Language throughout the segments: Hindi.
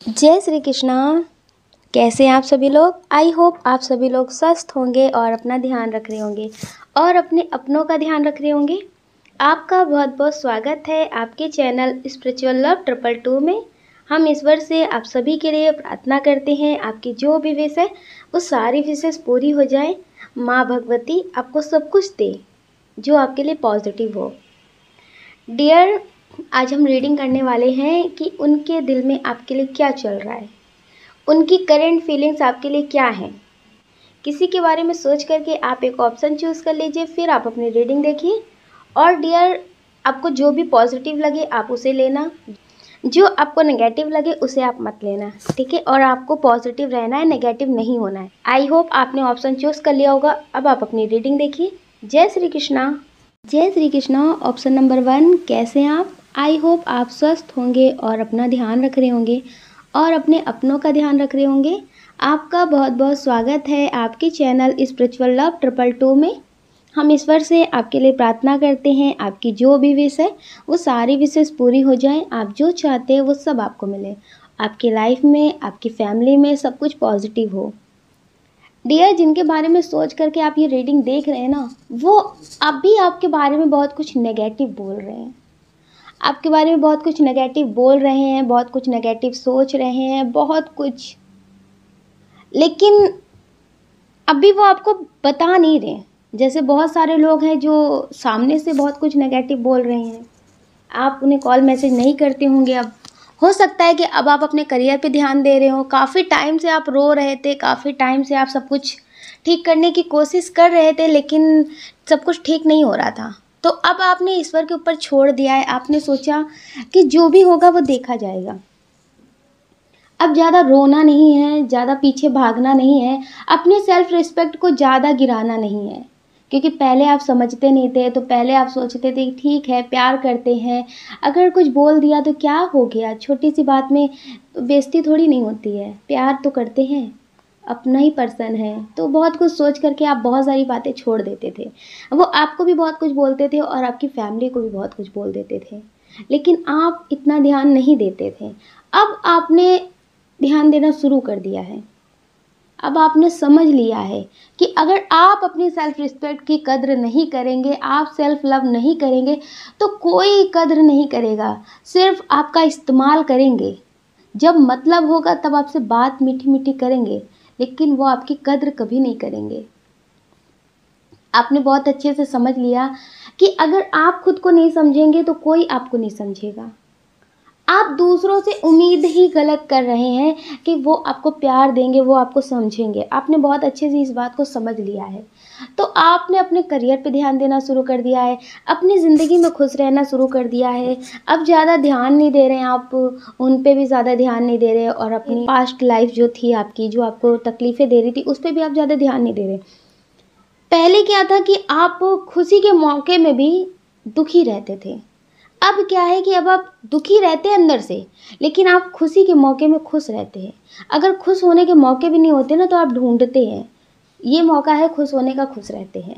जय श्री कृष्णा। कैसे हैं आप सभी लोग। आई होप आप सभी लोग स्वस्थ होंगे और अपना ध्यान रख रहे होंगे और अपने अपनों का ध्यान रख रहे होंगे। आपका बहुत बहुत स्वागत है आपके चैनल स्पिरिचुअल लव 222 में। हम ईश्वर से आप सभी के लिए प्रार्थना करते हैं आपकी जो भी विश है वो सारी विशेष पूरी हो जाए। माँ भगवती आपको सब कुछ दे जो आपके लिए पॉजिटिव हो। डियर, आज हम रीडिंग करने वाले हैं कि उनके दिल में आपके लिए क्या चल रहा है, उनकी करेंट फीलिंग्स आपके लिए क्या हैं। किसी के बारे में सोच करके आप एक ऑप्शन चूज़ कर लीजिए, फिर आप अपनी रीडिंग देखिए। और डियर, आपको जो भी पॉजिटिव लगे आप उसे लेना, जो आपको नेगेटिव लगे उसे आप मत लेना, ठीक है। और आपको पॉजिटिव रहना है, नेगेटिव नहीं होना है। आई होप आपने ऑप्शन चूज़ कर लिया होगा। अब आप अपनी रीडिंग देखिए। जय श्री कृष्णा। जय श्री कृष्णा। ऑप्शन नंबर 1, कैसे हैं आप। आई होप आप स्वस्थ होंगे और अपना ध्यान रख रहे होंगे और अपने अपनों का ध्यान रख रहे होंगे। आपका बहुत बहुत स्वागत है आपके चैनल स्पिरिचुअल लव 222 में। हम ईश्वर से आपके लिए प्रार्थना करते हैं आपकी जो भी विश है वो सारी विशेष पूरी हो जाएं। आप जो चाहते हैं वो सब आपको मिले, आपकी लाइफ में, आपकी फैमिली में सब कुछ पॉजिटिव हो। डियर, जिनके बारे में सोच करके आप ये रीडिंग देख रहे हैं ना, वो अभी आपके बारे में बहुत कुछ नेगेटिव बोल रहे हैं, आपके बारे में बहुत कुछ नेगेटिव बोल रहे हैं, बहुत कुछ नेगेटिव सोच रहे हैं, बहुत कुछ, लेकिन अभी वो आपको बता नहीं रहे। जैसे बहुत सारे लोग हैं जो सामने से बहुत कुछ नेगेटिव बोल रहे हैं, आप उन्हें कॉल मैसेज नहीं करते होंगे। अब हो सकता है कि अब आप अपने करियर पे ध्यान दे रहे हो। काफ़ी टाइम से आप रो रहे थे, काफ़ी टाइम से आप सब कुछ ठीक करने की कोशिश कर रहे थे, लेकिन सब कुछ ठीक नहीं हो रहा था। तो अब आपने ईश्वर के ऊपर छोड़ दिया है। आपने सोचा कि जो भी होगा वो देखा जाएगा। अब ज़्यादा रोना नहीं है, ज़्यादा पीछे भागना नहीं है, अपने सेल्फ रिस्पेक्ट को ज़्यादा गिराना नहीं है। क्योंकि पहले आप समझते नहीं थे, तो पहले आप सोचते थे ठीक है, प्यार करते हैं, अगर कुछ बोल दिया तो क्या हो गया, छोटी सी बात में बेइज्जती थोड़ी नहीं होती है, प्यार तो करते हैं, अपना ही पर्सन है। तो बहुत कुछ सोच करके आप बहुत सारी बातें छोड़ देते थे। वो आपको भी बहुत कुछ बोलते थे और आपकी फैमिली को भी बहुत कुछ बोल देते थे, लेकिन आप इतना ध्यान नहीं देते थे। अब आपने ध्यान देना शुरू कर दिया है। अब आपने समझ लिया है कि अगर आप अपनी सेल्फ रिस्पेक्ट की कद्र नहीं करेंगे, आप सेल्फ लव नहीं करेंगे, तो कोई कद्र नहीं करेगा, सिर्फ आपका इस्तेमाल करेंगे। जब मतलब होगा तब आपसे बात मीठी मीठी करेंगे, लेकिन वो आपकी कद्र कभी नहीं करेंगे। आपने बहुत अच्छे से समझ लिया कि अगर आप खुद को नहीं समझेंगे तो कोई आपको नहीं समझेगा। आप दूसरों से उम्मीद ही गलत कर रहे हैं कि वो आपको प्यार देंगे, वो आपको समझेंगे। आपने बहुत अच्छे से इस बात को समझ लिया है। तो आपने अपने करियर पे ध्यान देना शुरू कर दिया है, अपनी ज़िंदगी में खुश रहना शुरू कर दिया है। अब ज़्यादा ध्यान नहीं दे रहे हैं आप, उन पे भी ज़्यादा ध्यान नहीं दे रहे, और अपनी पास्ट लाइफ जो थी आपकी, जो आपको तकलीफ़ें दे रही थी, उस पर भी आप ज़्यादा ध्यान नहीं दे रहे। पहले क्या था कि आप खुशी के मौके में भी दुखी रहते थे। अब क्या है कि अब आप दुखी रहते हैं अंदर से, लेकिन आप खुशी के मौके में खुश रहते हैं। अगर खुश होने के मौके भी नहीं होते ना, तो आप ढूंढते हैं, ये मौका है खुश होने का, खुश रहते हैं।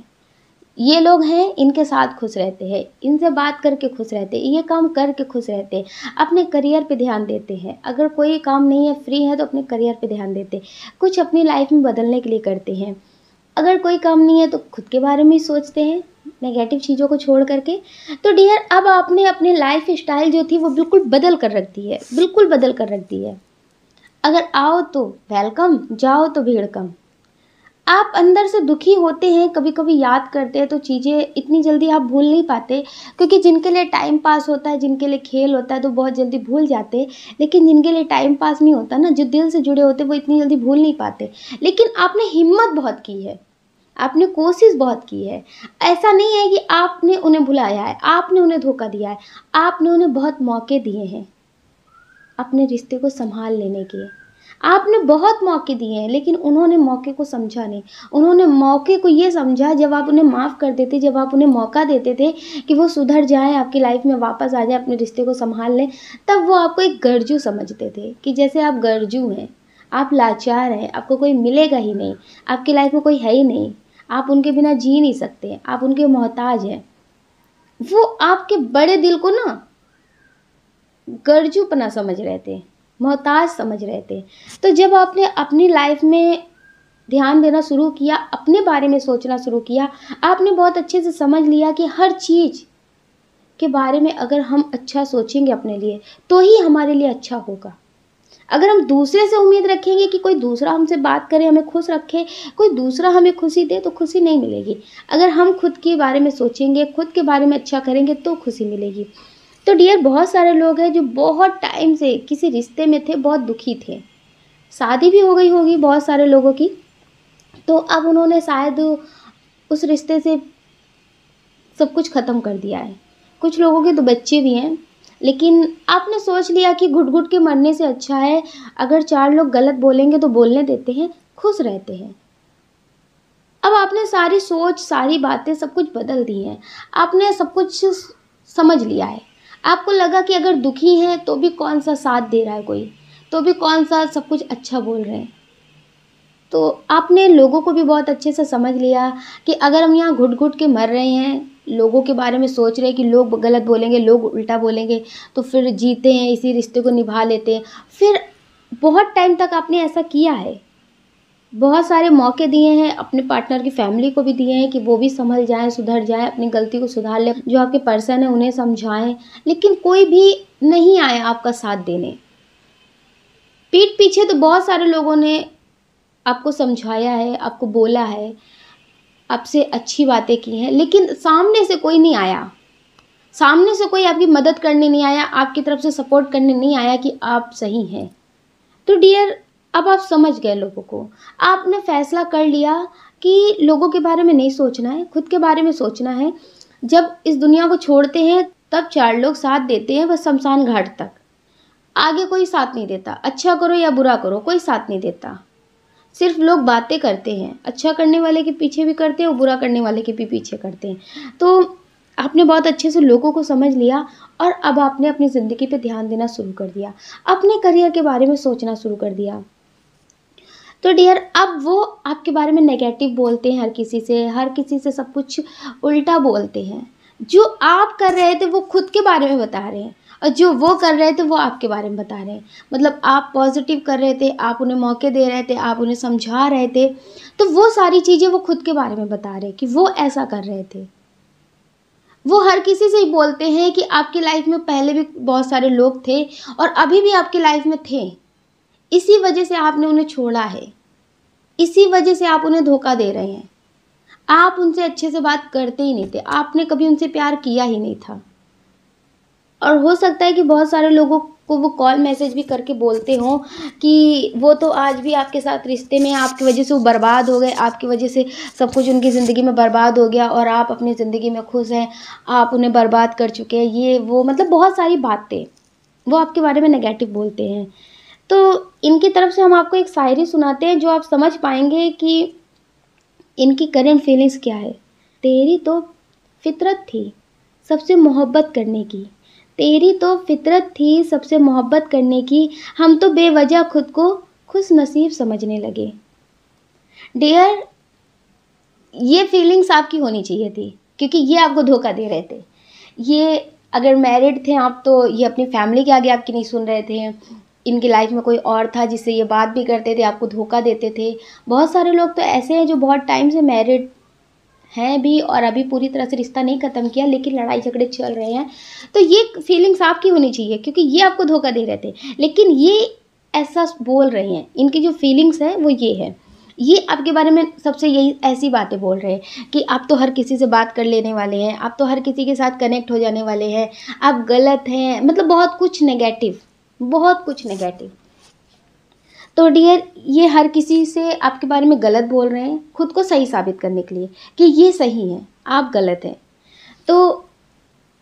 ये लोग हैं, इनके साथ खुश रहते हैं, इनसे बात करके खुश रहते हैं, ये काम करके खुश रहते हैं, अपने करियर पे ध्यान देते हैं। अगर कोई काम नहीं है, फ्री है, तो अपने करियर पे ध्यान देते हैं, कुछ अपनी लाइफ में बदलने के लिए करते हैं। अगर कोई काम नहीं है तो खुद के बारे में ही सोचते हैं, नेगेटिव चीज़ों को छोड़ करके। तो डियर, अब आपने अपनी लाइफ स्टाइल जो थी वो बिल्कुल बदल कर रख दी है, बिल्कुल बदल कर रख दी है। अगर आओ तो वेलकम, जाओ तो भीड़ कम। आप अंदर से दुखी होते हैं, कभी कभी याद करते हैं तो चीज़ें इतनी जल्दी आप भूल नहीं पाते, क्योंकि जिनके लिए टाइम पास होता है, जिनके लिए खेल होता है, तो बहुत जल्दी भूल जाते हैं। लेकिन जिनके लिए टाइम पास नहीं होता ना, जो दिल से जुड़े होते, वो इतनी जल्दी भूल नहीं पाते। लेकिन आपने हिम्मत बहुत की है, आपने कोशिश बहुत की है। ऐसा नहीं है कि आपने उन्हें भुलाया है, आपने उन्हें धोखा दिया है, आपने उन्हें बहुत मौके दिए हैं अपने रिश्ते को संभाल लेने के। आपने बहुत मौके दिए हैं, लेकिन उन्होंने मौके को समझा नहीं। उन्होंने मौके को ये समझा जब आप उन्हें माफ़ कर देते, जब आप उन्हें मौका देते थे कि वो सुधर जाएँ, आपकी लाइफ में वापस आ जाए, अपने रिश्ते को संभाल लें, तब वो आपको एक गरजू समझते थे, कि जैसे आप गरजू हैं, आप लाचार हैं, आपको कोई मिलेगा ही नहीं, आपकी लाइफ में कोई है ही नहीं, आप उनके बिना जी नहीं सकते, आप उनके मोहताज हैं। वो आपके बड़े दिल को ना गरजूपना समझ रहे थे, मोहताज समझ रहे थे। तो जब आपने अपनी लाइफ में ध्यान देना शुरू किया, अपने बारे में सोचना शुरू किया, आपने बहुत अच्छे से समझ लिया कि हर चीज़ के बारे में अगर हम अच्छा सोचेंगे अपने लिए तो ही हमारे लिए अच्छा होगा। अगर हम दूसरे से उम्मीद रखेंगे कि कोई दूसरा हमसे बात करे, हमें खुश रखे, कोई दूसरा हमें खुशी दे, तो खुशी नहीं मिलेगी। अगर हम खुद के बारे में सोचेंगे, खुद के बारे में अच्छा करेंगे तो खुशी मिलेगी। तो डियर, बहुत सारे लोग हैं जो बहुत टाइम से किसी रिश्ते में थे, बहुत दुखी थे, शादी भी हो गई होगी बहुत सारे लोगों की, तो अब उन्होंने शायद उस रिश्ते से सब कुछ ख़त्म कर दिया है। कुछ लोगों के तो बच्चे भी हैं, लेकिन आपने सोच लिया कि घुट घुट के मरने से अच्छा है अगर 4 लोग गलत बोलेंगे तो बोलने देते हैं, खुश रहते हैं। अब आपने सारी सोच, सारी बातें, सब कुछ बदल दी हैं। आपने सब कुछ समझ लिया है। आपको लगा कि अगर दुखी हैं तो भी कौन सा साथ दे रहा है कोई, तो भी कौन सा सब कुछ अच्छा बोल रहे हैं। तो आपने लोगों को भी बहुत अच्छे से समझ लिया कि अगर हम यहाँ घुट-घुट के मर रहे हैं, लोगों के बारे में सोच रहे हैं कि लोग गलत बोलेंगे, लोग उल्टा बोलेंगे, तो फिर जीते हैं, इसी रिश्ते को निभा लेते हैं। फिर बहुत टाइम तक आपने ऐसा किया है। बहुत सारे मौके दिए हैं, अपने पार्टनर की फैमिली को भी दिए हैं कि वो भी संभल जाएँ, सुधर जाएँ, अपनी गलती को सुधार लें। जो आपके पर्सन हैं उन्हें समझाएँ, लेकिन कोई भी नहीं आया आपका साथ देने। पीठ पीछे तो बहुत सारे लोगों ने आपको समझाया है, आपको बोला है, आपसे अच्छी बातें की हैं, लेकिन सामने से कोई नहीं आया। सामने से कोई आपकी मदद करने नहीं आया, आपकी तरफ से सपोर्ट करने नहीं आया कि आप सही हैं। तो डियर, अब आप समझ गए लोगों को। आपने फ़ैसला कर लिया कि लोगों के बारे में नहीं सोचना है, खुद के बारे में सोचना है। जब इस दुनिया को छोड़ते हैं तब 4 लोग साथ देते हैं, बस शमशान घाट तक। आगे कोई साथ नहीं देता। अच्छा करो या बुरा करो, कोई साथ नहीं देता। सिर्फ लोग बातें करते हैं, अच्छा करने वाले के पीछे भी करते हैं और बुरा करने वाले के भी पीछे करते हैं। तो आपने बहुत अच्छे से लोगों को समझ लिया और अब आपने अपनी ज़िंदगी पे ध्यान देना शुरू कर दिया, अपने करियर के बारे में सोचना शुरू कर दिया। तो डियर, अब वो आपके बारे में नेगेटिव बोलते हैं, हर किसी से सब कुछ उल्टा बोलते हैं। जो आप कर रहे थे वो खुद के बारे में बता रहे हैं और जो वो कर रहे थे वो आपके बारे में बता रहे हैं। मतलब आप पॉजिटिव कर रहे थे, आप उन्हें मौके दे रहे थे, आप उन्हें समझा रहे थे, तो वो सारी चीज़ें वो खुद के बारे में बता रहे हैं कि वो ऐसा कर रहे थे। वो हर किसी से ही बोलते हैं कि आपकी लाइफ में पहले भी बहुत सारे लोग थे और अभी भी आपकी लाइफ में थे। इसी वजह से आपने उन्हें छोड़ा है, इसी वजह से आप उन्हें धोखा दे रहे हैं। आप उनसे अच्छे से बात करते ही नहीं थे, आपने कभी उनसे प्यार किया ही नहीं था। और हो सकता है कि बहुत सारे लोगों को वो कॉल मैसेज भी करके बोलते हों कि वो तो आज भी आपके साथ रिश्ते में हैं, आपकी वजह से वो बर्बाद हो गए, आपकी वजह से सब कुछ उनकी ज़िंदगी में बर्बाद हो गया और आप अपनी ज़िंदगी में खुश हैं, आप उन्हें बर्बाद कर चुके हैं, ये वो, मतलब बहुत सारी बातें वो आपके बारे में नेगेटिव बोलते हैं। तो इनकी तरफ से हम आपको एक शायरी सुनाते हैं जो आप समझ पाएंगे कि इनकी करंट फीलिंग्स क्या है। तेरी तो फितरत थी सबसे मोहब्बत करने की, तेरी तो फितरत थी सबसे मोहब्बत करने की, हम तो बेवजह खुद को खुश नसीब समझने लगे। डियर, ये फीलिंग्स आपकी होनी चाहिए थी क्योंकि ये आपको धोखा दे रहे थे। ये अगर मैरिड थे आप तो ये अपनी फैमिली के आगे आपकी नहीं सुन रहे थे, इनकी लाइफ में कोई और था जिससे ये बात भी करते थे, आपको धोखा देते थे। बहुत सारे लोग तो ऐसे हैं जो बहुत टाइम से मैरिड हैं भी और अभी पूरी तरह से रिश्ता नहीं ख़त्म किया, लेकिन लड़ाई झगड़े चल रहे हैं। तो ये फीलिंग्स आपकी होनी चाहिए क्योंकि ये आपको धोखा दे रहे थे, लेकिन ये ऐसा बोल रहे हैं, इनकी जो फीलिंग्स है वो ये है। ये आपके बारे में सबसे यही ऐसी बातें बोल रहे हैं कि आप तो हर किसी से बात कर लेने वाले हैं, आप तो हर किसी के साथ कनेक्ट हो जाने वाले हैं, आप गलत हैं, मतलब बहुत कुछ नेगेटिव, बहुत कुछ नेगेटिव। तो डियर, ये हर किसी से आपके बारे में गलत बोल रहे हैं खुद को सही साबित करने के लिए कि ये सही है, आप गलत हैं। तो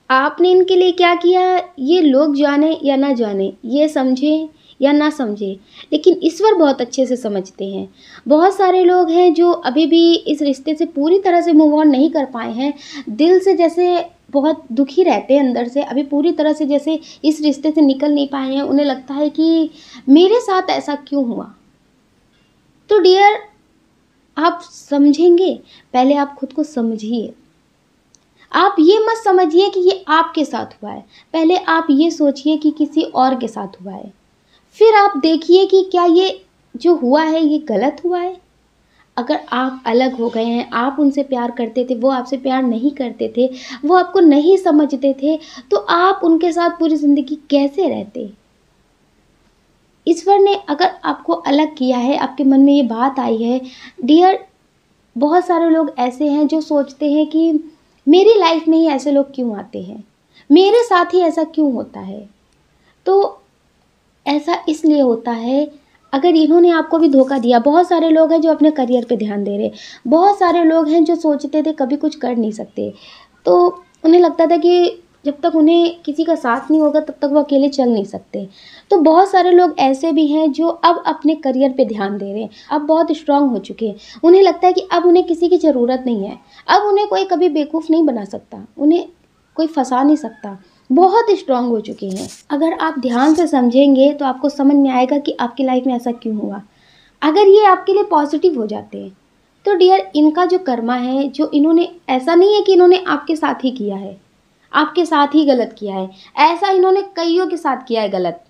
आपने इनके लिए क्या किया, ये लोग जाने या ना जाने, ये समझें या ना समझें, लेकिन ईश्वर बहुत अच्छे से समझते हैं। बहुत सारे लोग हैं जो अभी भी इस रिश्ते से पूरी तरह से मूव ऑन नहीं कर पाए हैं, दिल से जैसे बहुत दुखी रहते हैं अंदर से, अभी पूरी तरह से जैसे इस रिश्ते से निकल नहीं पाए हैं। उन्हें लगता है कि मेरे साथ ऐसा क्यों हुआ। तो डियर, आप समझेंगे, पहले आप खुद को समझिए। आप ये मत समझिए कि ये आपके साथ हुआ है, पहले आप ये सोचिए कि किसी और के साथ हुआ है, फिर आप देखिए कि क्या ये जो हुआ है ये गलत हुआ है। अगर आप अलग हो गए हैं, आप उनसे प्यार करते थे, वो आपसे प्यार नहीं करते थे, वो आपको नहीं समझते थे, तो आप उनके साथ पूरी ज़िंदगी कैसे रहते? ईश्वर ने अगर आपको अलग किया है, आपके मन में ये बात आई है, डियर, बहुत सारे लोग ऐसे हैं जो सोचते हैं कि मेरी लाइफ में ही ऐसे लोग क्यों आते हैं, मेरे साथ ही ऐसा क्यों होता है। तो ऐसा इसलिए होता है, अगर इन्होंने आपको भी धोखा दिया। बहुत सारे लोग हैं जो अपने करियर पे ध्यान दे रहे, बहुत सारे लोग हैं जो सोचते थे कभी कुछ कर नहीं सकते, तो उन्हें लगता था कि जब तक उन्हें किसी का साथ नहीं होगा तब तक वो अकेले चल नहीं सकते। तो बहुत सारे लोग ऐसे भी हैं जो अब अपने करियर पे ध्यान दे रहे हैं, अब बहुत स्ट्रांग हो चुके हैं, उन्हें लगता है कि अब उन्हें किसी की ज़रूरत नहीं है, अब उन्हें कोई कभी बेवकूफ़ नहीं बना सकता, उन्हें कोई फंसा नहीं सकता, बहुत स्ट्रांग हो चुके हैं। अगर आप ध्यान से समझेंगे तो आपको समझ में आएगा कि आपकी लाइफ में ऐसा क्यों हुआ। अगर ये आपके लिए पॉजिटिव हो जाते हैं तो डियर, इनका जो कर्मा है, जो इन्होंने, ऐसा नहीं है कि इन्होंने आपके साथ ही किया है, आपके साथ ही गलत किया है, ऐसा इन्होंने कईयों के साथ किया है गलत।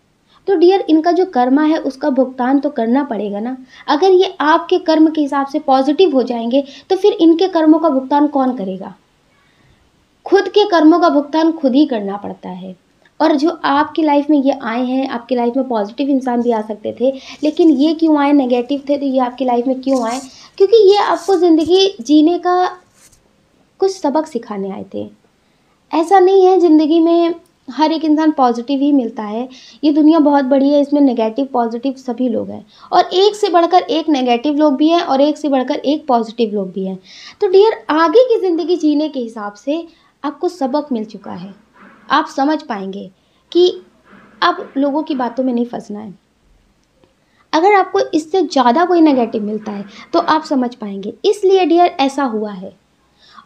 तो डियर, इनका जो कर्मा है उसका भुगतान तो करना पड़ेगा ना। अगर ये आपके कर्म के हिसाब से पॉजिटिव हो जाएंगे तो फिर इनके कर्मों का भुगतान कौन करेगा? खुद के कर्मों का भुगतान खुद ही करना पड़ता है। और जो आपकी लाइफ में ये आए हैं, आपकी लाइफ में पॉजिटिव इंसान भी आ सकते थे, लेकिन ये क्यों आए, नेगेटिव थे तो ये आपकी लाइफ में क्यों आए? क्योंकि ये आपको ज़िंदगी जीने का कुछ सबक सिखाने आए थे। ऐसा नहीं है ज़िंदगी में हर एक इंसान पॉजिटिव ही मिलता है, ये दुनिया बहुत बड़ी है, इसमें नेगेटिव पॉजिटिव सभी लोग हैं, और एक से बढ़कर एक नेगेटिव लोग भी हैं और एक से बढ़कर एक पॉजिटिव लोग भी हैं। तो डियर, आगे की ज़िंदगी जीने के हिसाब से आपको सबक मिल चुका है, आप समझ पाएंगे कि अब लोगों की बातों में नहीं फंसना है। अगर आपको इससे ज़्यादा कोई नेगेटिव मिलता है तो आप समझ पाएंगे, इसलिए डियर ऐसा हुआ है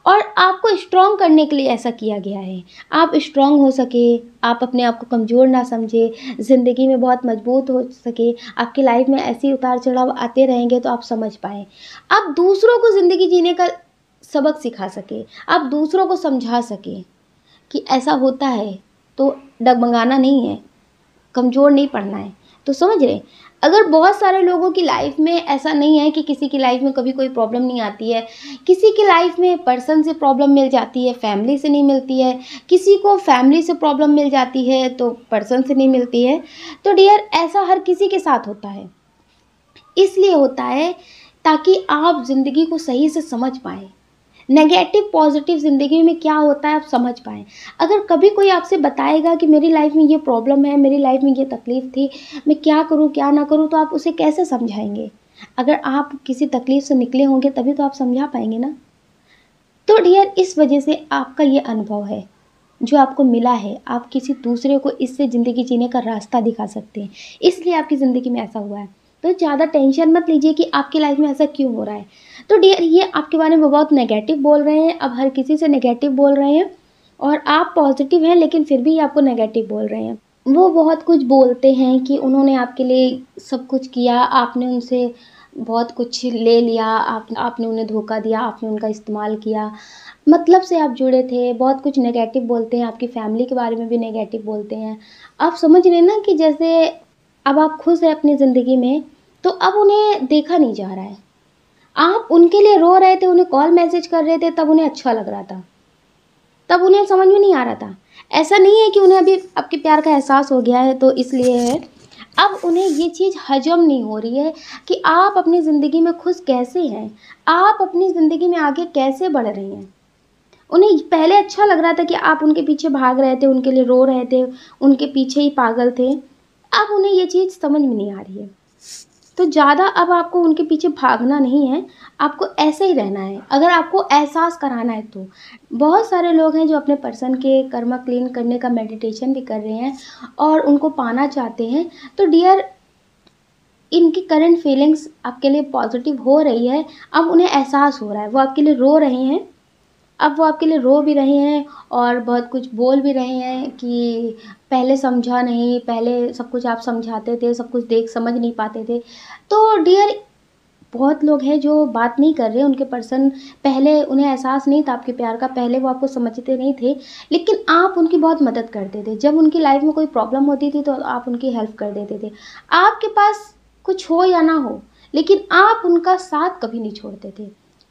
और आपको स्ट्रॉन्ग करने के लिए ऐसा किया गया है। आप स्ट्रॉन्ग हो सके, आप अपने आप को कमज़ोर ना समझे, ज़िंदगी में बहुत मजबूत हो सके, आपकी लाइफ में ऐसे उतार चढ़ाव आते रहेंगे तो आप समझ पाएँ। आप दूसरों को ज़िंदगी जीने का सबक सिखा सके, आप दूसरों को समझा सकें कि ऐसा होता है, तो डगमगाना नहीं है, कमज़ोर नहीं पड़ना है। तो समझ रहे हैं? अगर बहुत सारे लोगों की लाइफ में ऐसा नहीं है कि किसी की लाइफ में कभी कोई प्रॉब्लम नहीं आती है, किसी की लाइफ में पर्सन से प्रॉब्लम मिल जाती है, फैमिली से नहीं मिलती है, किसी को फैमिली से प्रॉब्लम मिल जाती है तो पर्सन से नहीं मिलती है। तो डियर, ऐसा हर किसी के साथ होता है, इसलिए होता है ताकि आप ज़िंदगी को सही से समझ पाएँ। नेगेटिव पॉजिटिव ज़िंदगी में क्या होता है आप समझ पाएँ। अगर कभी कोई आपसे बताएगा कि मेरी लाइफ में ये प्रॉब्लम है, मेरी लाइफ में ये तकलीफ़ थी, मैं क्या करूँ क्या ना करूँ, तो आप उसे कैसे समझाएँगे? अगर आप किसी तकलीफ़ से निकले होंगे तभी तो आप समझा पाएँगे ना। तो डियर, इस वजह से आपका ये अनुभव है जो आपको मिला है, आप किसी दूसरे को इससे ज़िंदगी जीने का रास्ता दिखा सकते हैं, इसलिए आपकी ज़िंदगी में ऐसा हुआ है। तो ज़्यादा टेंशन मत लीजिए कि आपकी लाइफ में ऐसा क्यों हो रहा है। तो डियर, ये आपके बारे में बहुत नेगेटिव बोल रहे हैं, अब हर किसी से नेगेटिव बोल रहे हैं, और आप पॉजिटिव हैं लेकिन फिर भी आपको नेगेटिव बोल रहे हैं। वो बहुत कुछ बोलते हैं कि उन्होंने आपके लिए सब कुछ किया, आपने उनसे बहुत कुछ ले लिया, आपने उन्हें धोखा दिया, आपने उनका इस्तेमाल किया, मतलब से आप जुड़े थे, बहुत कुछ नेगेटिव बोलते हैं, आपकी फैमिली के बारे में भी नेगेटिव बोलते हैं। आप समझ रहे हैं ना कि जैसे अब आप खुश हैं अपनी ज़िंदगी में, तो अब उन्हें देखा नहीं जा रहा है। आप उनके लिए रो रहे थे, उन्हें कॉल मैसेज कर रहे थे, तब उन्हें अच्छा लग रहा था, तब उन्हें समझ में नहीं आ रहा था। ऐसा नहीं है कि उन्हें अभी आपके प्यार का एहसास हो गया है तो इसलिए है। अब उन्हें ये चीज़ हज़म नहीं हो रही है कि आप अपनी ज़िंदगी में खुश कैसे हैं, आप अपनी ज़िंदगी में आगे कैसे बढ़ रही हैं। उन्हें पहले अच्छा लग रहा था कि आप उनके पीछे भाग रहे थे, उनके लिए रो रहे थे, उनके पीछे ही पागल थे। अब उन्हें ये चीज़ समझ में नहीं आ रही है। तो ज़्यादा अब आपको उनके पीछे भागना नहीं है, आपको ऐसे ही रहना है, अगर आपको एहसास कराना है तो। बहुत सारे लोग हैं जो अपने पर्सन के कर्मा क्लीन करने का मेडिटेशन भी कर रहे हैं और उनको पाना चाहते हैं। तो डियर, इनकी करंट फीलिंग्स आपके लिए पॉजिटिव हो रही है, अब उन्हें एहसास हो रहा है, वो आपके लिए रो रहे हैं। अब वो आपके लिए रो भी रहे हैं और बहुत कुछ बोल भी रहे हैं कि पहले समझा नहीं, पहले सब कुछ आप समझाते थे, सब कुछ देख समझ नहीं पाते थे। तो डियर, बहुत लोग हैं जो बात नहीं कर रहे, उनके पर्सन पहले उन्हें एहसास नहीं था आपके प्यार का, पहले वो आपको समझते नहीं थे, लेकिन आप उनकी बहुत मदद करते थे। जब उनकी लाइफ में कोई प्रॉब्लम होती थी तो आप उनकी हेल्प कर देते थे। आपके पास कुछ हो या ना हो, लेकिन आप उनका साथ कभी नहीं छोड़ते थे,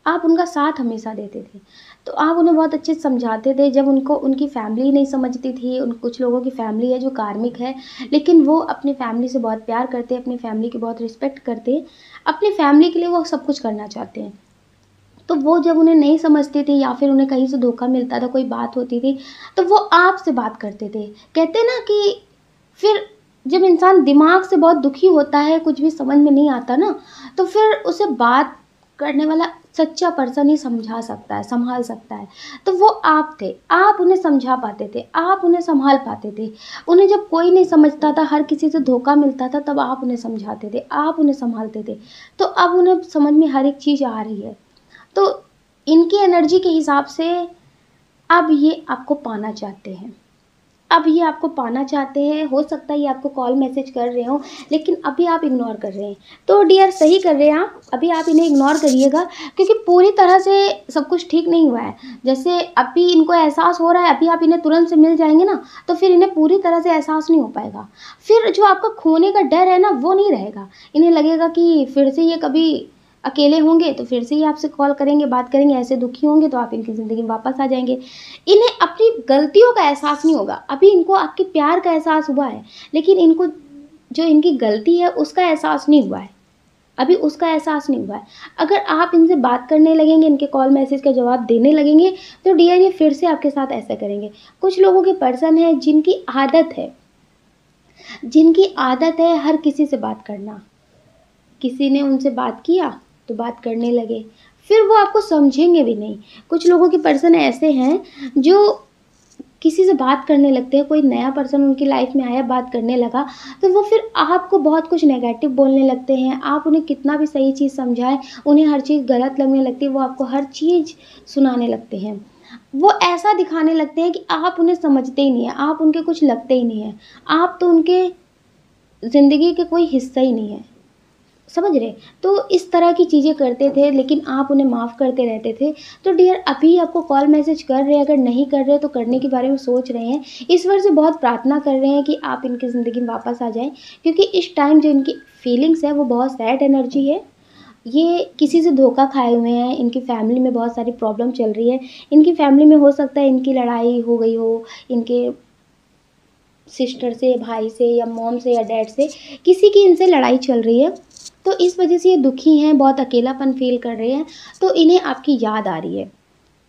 आप उनका साथ हमेशा देते थे। तो आप उन्हें बहुत अच्छे से समझाते थे। जब उनको उनकी फैमिली नहीं समझती थी, उन कुछ लोगों की फैमिली है जो कार्मिक है, लेकिन वो अपनी फैमिली से बहुत प्यार करते हैं, अपनी फैमिली की बहुत रिस्पेक्ट करते हैं, अपनी फैमिली के लिए वो सब कुछ करना चाहते हैं। तो वो जब उन्हें नहीं समझते थे या फिर उन्हें कहीं से धोखा मिलता था, कोई बात होती थी, तो वो आपसे बात करते थे। कहते हैं ना कि फिर जब इंसान दिमाग से बहुत दुखी होता है, कुछ भी समझ में नहीं आता ना, तो फिर उसे बात करने वाला सच्चा पर्सन ही समझा सकता है, संभाल सकता है। तो वो आप थे, आप उन्हें समझा पाते थे, आप उन्हें संभाल पाते थे। उन्हें जब कोई नहीं समझता था, हर किसी से धोखा मिलता था, तब आप उन्हें समझाते थे, आप उन्हें संभालते थे। तो अब उन्हें समझ में हर एक चीज़ आ रही है। तो इनकी एनर्जी के हिसाब से अब ये आपको पाना चाहते हैं, अब ये आपको पाना चाहते हैं। हो सकता है ये आपको कॉल मैसेज कर रहे हो, लेकिन अभी आप इग्नोर कर रहे हैं। तो डियर सही कर रहे हैं आप, अभी आप इन्हें इग्नोर करिएगा, क्योंकि पूरी तरह से सब कुछ ठीक नहीं हुआ है। जैसे अभी इनको एहसास हो रहा है, अभी आप इन्हें तुरंत से मिल जाएंगे ना, तो फिर इन्हें पूरी तरह से एहसास नहीं हो पाएगा। फिर जो आपका खोने का डर है ना, वो नहीं रहेगा। इन्हें लगेगा कि फिर से ये कभी अकेले होंगे तो फिर से ही आपसे कॉल करेंगे, बात करेंगे, ऐसे दुखी होंगे तो आप इनकी ज़िंदगी में वापस आ जाएंगे। इन्हें अपनी गलतियों का एहसास नहीं होगा। अभी इनको आपके प्यार का एहसास हुआ है, लेकिन इनको जो इनकी गलती है उसका एहसास नहीं हुआ है, अभी उसका एहसास नहीं हुआ है। अगर आप इनसे बात करने लगेंगे, इनके कॉल मैसेज का जवाब देने लगेंगे, तो डियर ये फिर से आपके साथ ऐसा करेंगे। कुछ लोगों के पर्सन है जिनकी आदत है हर किसी से बात करना। किसी ने उनसे बात किया तो बात करने लगे, फिर वो आपको समझेंगे भी नहीं। कुछ लोगों के पर्सन ऐसे हैं जो किसी से बात करने लगते हैं, कोई नया पर्सन उनकी लाइफ में आया, बात करने लगा, तो वो फिर आपको बहुत कुछ नेगेटिव बोलने लगते हैं। आप उन्हें कितना भी सही चीज़ समझाएं, उन्हें हर चीज़ गलत लगने लगती है, वो आपको हर चीज़ सुनाने लगते हैं। वो ऐसा दिखाने लगते हैं कि आप उन्हें समझते ही नहीं हैं, आप उनके कुछ लगते ही नहीं हैं, आप तो उनके ज़िंदगी के कोई हिस्सा ही नहीं है, समझ रहे? तो इस तरह की चीज़ें करते थे, लेकिन आप उन्हें माफ़ करते रहते थे। तो डियर अभी आपको कॉल मैसेज कर रहे हैं, अगर नहीं कर रहे तो करने के बारे में सोच रहे हैं, ईश्वर से बहुत प्रार्थना कर रहे हैं कि आप इनकी ज़िंदगी में वापस आ जाएँ, क्योंकि इस टाइम जो इनकी फीलिंग्स है वो बहुत सैड एनर्जी है। ये किसी से धोखा खाए हुए हैं, इनकी फैमिली में बहुत सारी प्रॉब्लम चल रही है। इनकी फैमिली में हो सकता है इनकी लड़ाई हो गई हो, इनके सिस्टर से, भाई से, या मॉम से, या डैड से, किसी की इनसे लड़ाई चल रही है। तो इस वजह से ये दुखी हैं, बहुत अकेलापन फ़ील कर रहे हैं। तो इन्हें आपकी याद आ रही है,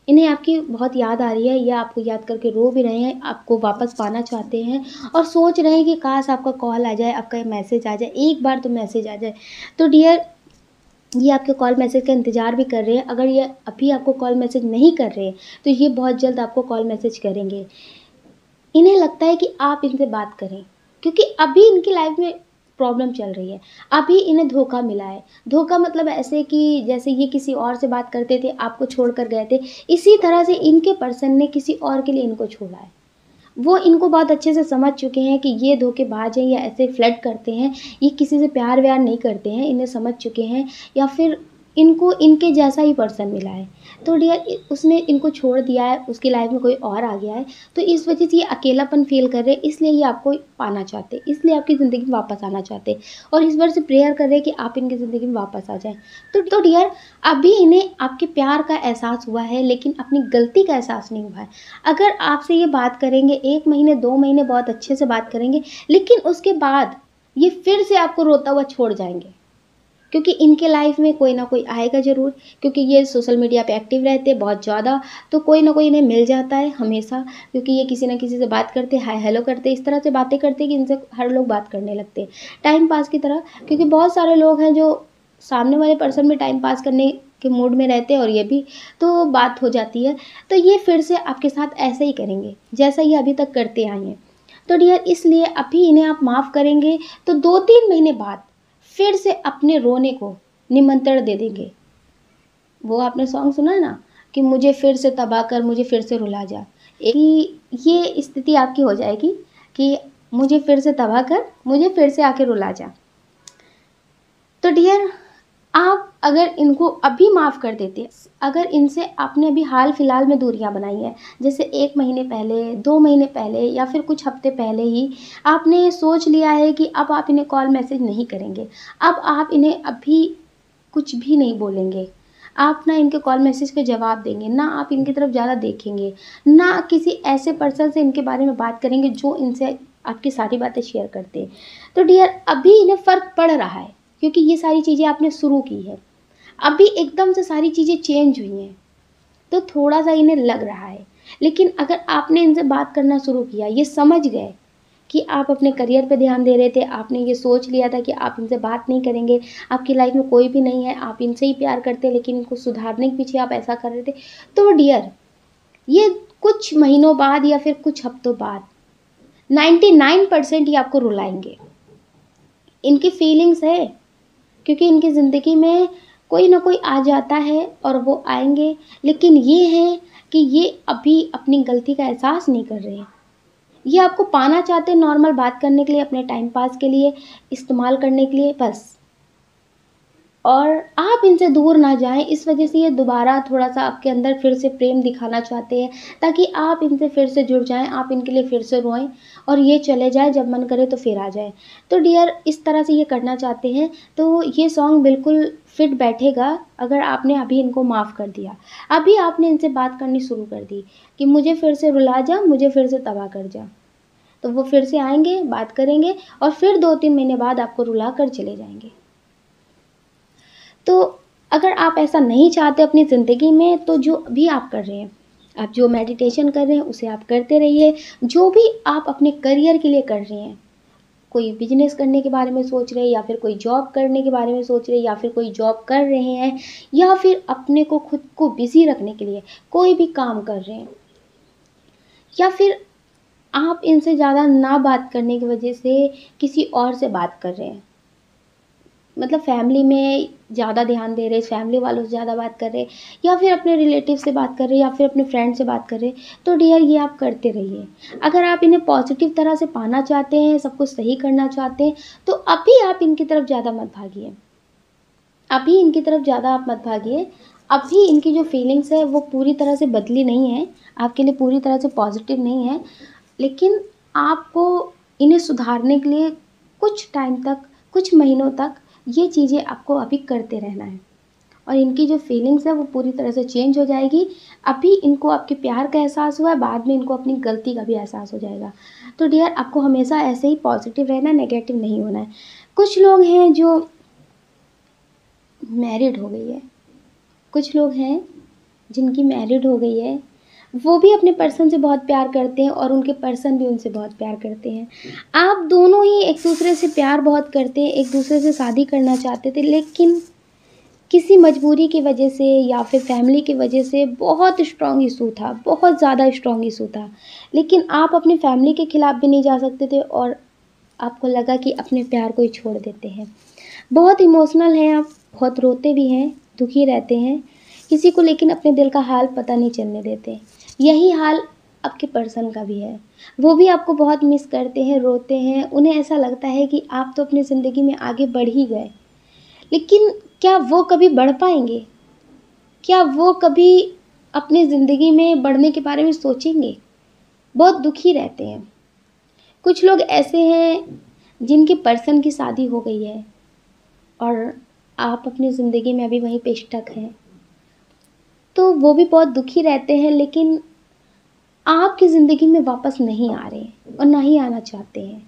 इन्हें आपकी बहुत याद आ रही है। ये आपको याद करके रो भी रहे हैं, आपको वापस पाना चाहते हैं और सोच रहे हैं कि काश आपका कॉल आ जाए, आपका मैसेज आ जाए, एक बार तो मैसेज आ जाए। तो डियर ये आपके कॉल मैसेज का इंतज़ार भी कर रहे हैं। अगर ये अभी आपको कॉल मैसेज नहीं कर रहे हैं, तो ये बहुत जल्द आपको कॉल मैसेज करेंगे। इन्हें लगता है कि आप इनसे बात करें, क्योंकि अभी इनकी लाइफ में प्रॉब्लम चल रही है, अभी इन्हें धोखा मिला है। धोखा मतलब ऐसे कि जैसे ये किसी और से बात करते थे, आपको छोड़कर गए थे, इसी तरह से इनके पर्सन ने किसी और के लिए इनको छोड़ा है। वो इनको बहुत अच्छे से समझ चुके हैं कि ये धोखेबाज हैं या ऐसे फ्लर्ट करते हैं, ये किसी से प्यार व्यार नहीं करते हैं, इन्हें समझ चुके हैं, या फिर इनको इनके जैसा ही पर्सन मिला है। तो डियर उसने इनको छोड़ दिया है, उसकी लाइफ में कोई और आ गया है, तो इस वजह से ये अकेलापन फ़ील कर रहे हैं, इसलिए ये आपको पाना चाहते हैं, इसलिए आपकी ज़िंदगी में वापस आना चाहते हैं और ईश्वर से प्रेयर कर रहे हैं कि आप इनकी ज़िंदगी में वापस आ जाएँ। तो डियर अभी इन्हें आपके प्यार का एहसास हुआ है, लेकिन अपनी गलती का एहसास नहीं हुआ है। अगर आपसे ये बात करेंगे 1 महीने 2 महीने बहुत अच्छे से बात करेंगे, लेकिन उसके बाद ये फिर से आपको रोता हुआ छोड़ जाएँगे, क्योंकि इनके लाइफ में कोई ना कोई आएगा ज़रूर, क्योंकि ये सोशल मीडिया पे एक्टिव रहते हैं बहुत ज़्यादा, तो कोई ना कोई इन्हें मिल जाता है हमेशा, क्योंकि ये किसी ना किसी से बात करते, हाय हेलो करते, इस तरह से बातें करते हैं कि इनसे हर लोग बात करने लगते हैं टाइम पास की तरह। क्योंकि बहुत सारे लोग हैं जो सामने वाले पर्सन में टाइम पास करने के मूड में रहते हैं और ये भी, तो बात हो जाती है। तो ये फिर से आपके साथ ऐसा ही करेंगे जैसा ये अभी तक करते आए हैं। तो डियर इसलिए अभी इन्हें आप माफ़ करेंगे तो 2-3 महीने बाद फिर से अपने रोने को निमंत्रण दे देंगे। वो आपने सॉन्ग सुना है ना कि मुझे फिर से तबाह कर, मुझे फिर से रुला जा। ये स्थिति आपकी हो जाएगी कि मुझे फिर से तबाह कर, मुझे फिर से आके रुला जा। तो डियर आप अगर इनको अभी माफ़ कर देते, अगर इनसे आपने अभी हाल फिलहाल में दूरियां बनाई हैं, जैसे 1 महीने पहले, 2 महीने पहले या फिर कुछ हफ्ते पहले ही आपने सोच लिया है कि अब आप इन्हें कॉल मैसेज नहीं करेंगे, अब आप इन्हें अभी कुछ भी नहीं बोलेंगे, आप ना इनके कॉल मैसेज के जवाब देंगे, ना आप इनकी तरफ ज़्यादा देखेंगे, ना किसी ऐसे पर्सन से इनके बारे में बात करेंगे जो इनसे आपकी सारी बातें शेयर करते हैं। तो डियर, अभी इन्हें फ़र्क पड़ रहा है क्योंकि ये सारी चीज़ें आपने शुरू की है। अभी एकदम से सारी चीज़ें चेंज हुई हैं, तो थोड़ा-सा इन्हें लग रहा है। लेकिन अगर आपने इनसे बात करना शुरू किया, ये समझ गए कि आप अपने करियर पे ध्यान दे रहे थे, आपने ये सोच लिया था कि आप इनसे बात नहीं करेंगे, आपकी लाइफ में कोई भी नहीं है, आप इनसे ही प्यार करते हैं, लेकिन इनको सुधारने के पीछे आप ऐसा कर रहे थे, तो डियर, ये कुछ महीनों बाद या फिर कुछ हफ्तों बाद 99% ये आपको रुलाएँगे। इनकी फीलिंग्स है, क्योंकि इनकी ज़िंदगी में कोई ना कोई आ जाता है और वो आएँगे, लेकिन ये है कि ये अभी अपनी गलती का एहसास नहीं कर रहे हैं। ये आपको पाना चाहते हैं नॉर्मल बात करने के लिए, अपने टाइम पास के लिए, इस्तेमाल करने के लिए बस। और आप इनसे दूर ना जाएँ, इस वजह से ये दोबारा थोड़ा-सा आपके अंदर फिर से प्रेम दिखाना चाहते हैं, ताकि आप इनसे फिर से जुड़ जाएँ, आप इनके लिए फिर से रोएँ और ये चले जाएँ, जब मन करे तो फिर आ जाएँ। तो डियर, इस तरह से ये करना चाहते हैं, तो ये सॉन्ग बिल्कुल फिट बैठेगा अगर आपने अभी इनको माफ़ कर दिया। अभी आपने इनसे बात करनी शुरू कर दी कि मुझे फिर से रुला जा, मुझे फिर से तबाह कर जा। तो वो फिर से आएँगे, बात करेंगे और फिर 2-3 महीने बाद आपको रुला कर चले जाएँगे। तो अगर आप ऐसा नहीं चाहते अपनी ज़िंदगी में, तो जो भी आप कर रहे हैं, आप जो मेडिटेशन कर रहे हैं उसे आप करते रहिए। जो भी आप अपने करियर के लिए कर रहे हैं, कोई बिज़नेस करने के बारे में सोच रहे हैं या फिर कोई जॉब करने के बारे में सोच रहे हैं या फिर कोई जॉब कर रहे हैं या फिर अपने को खुद को बिज़ी रखने के लिए कोई भी काम कर रहे हैं, या फिर आप इनसे ज़्यादा ना बात करने की वजह से किसी और से बात कर रहे हैं, मतलब फैमिली में ज़्यादा ध्यान दे रहे हैं, फैमिली वालों से ज़्यादा बात कर रहे हैं या फिर अपने रिलेटिव से बात कर रहे हैं या फिर अपने फ्रेंड से बात कर रहे हैं, तो डियर, ये आप करते रहिए। अगर आप इन्हें पॉजिटिव तरह से पाना चाहते हैं, सब कुछ सही करना चाहते हैं, तो अभी आप इनकी तरफ ज़्यादा मत भागिए। अभी इनकी तरफ ज़्यादा आप मत भागिए। अभी इनकी जो फीलिंग्स है वो पूरी तरह से बदली नहीं है, आपके लिए पूरी तरह से पॉजिटिव नहीं है, लेकिन आपको इन्हें सुधारने के लिए कुछ टाइम तक, कुछ महीनों तक ये चीज़ें आपको अभी करते रहना है और इनकी जो फीलिंग्स है वो पूरी तरह से चेंज हो जाएगी। अभी इनको आपके प्यार का एहसास हुआ है, बाद में इनको अपनी गलती का भी एहसास हो जाएगा। तो डियर, आपको हमेशा ऐसे ही पॉजिटिव रहना है, नेगेटिव नहीं होना है। कुछ लोग हैं जो मैरिड हो गई है, कुछ लोग हैं जिनकी मैरिड हो गई है, वो भी अपने पर्सन से बहुत प्यार करते हैं और उनके पर्सन भी उनसे बहुत प्यार करते हैं। आप दोनों ही एक दूसरे से प्यार बहुत करते हैं, एक दूसरे से शादी करना चाहते थे, लेकिन किसी मजबूरी की वजह से या फिर फैमिली की वजह से बहुत स्ट्रॉन्ग इशू था, बहुत ज़्यादा स्ट्रॉन्ग इशू था, लेकिन आप अपनी फैमिली के खिलाफ भी नहीं जा सकते थे और आपको लगा कि अपने प्यार को ही छोड़ देते हैं। बहुत इमोशनल हैं आप, बहुत रोते भी हैं, दुखी रहते हैं किसी को, लेकिन अपने दिल का हाल पता नहीं चलने देते। यही हाल आपके पर्सन का भी है, वो भी आपको बहुत मिस करते हैं, रोते हैं, उन्हें ऐसा लगता है कि आप तो अपनी ज़िंदगी में आगे बढ़ ही गए, लेकिन क्या वो कभी बढ़ पाएंगे? क्या वो कभी अपनी ज़िंदगी में बढ़ने के बारे में सोचेंगे? बहुत दुखी रहते हैं। कुछ लोग ऐसे हैं जिनके पर्सन की शादी हो गई है और आप अपनी ज़िंदगी में अभी वहीं पे स्टक हैं, तो वो भी बहुत दुखी रहते हैं, लेकिन आपकी ज़िंदगी में वापस नहीं आ रहे और ना ही आना चाहते हैं।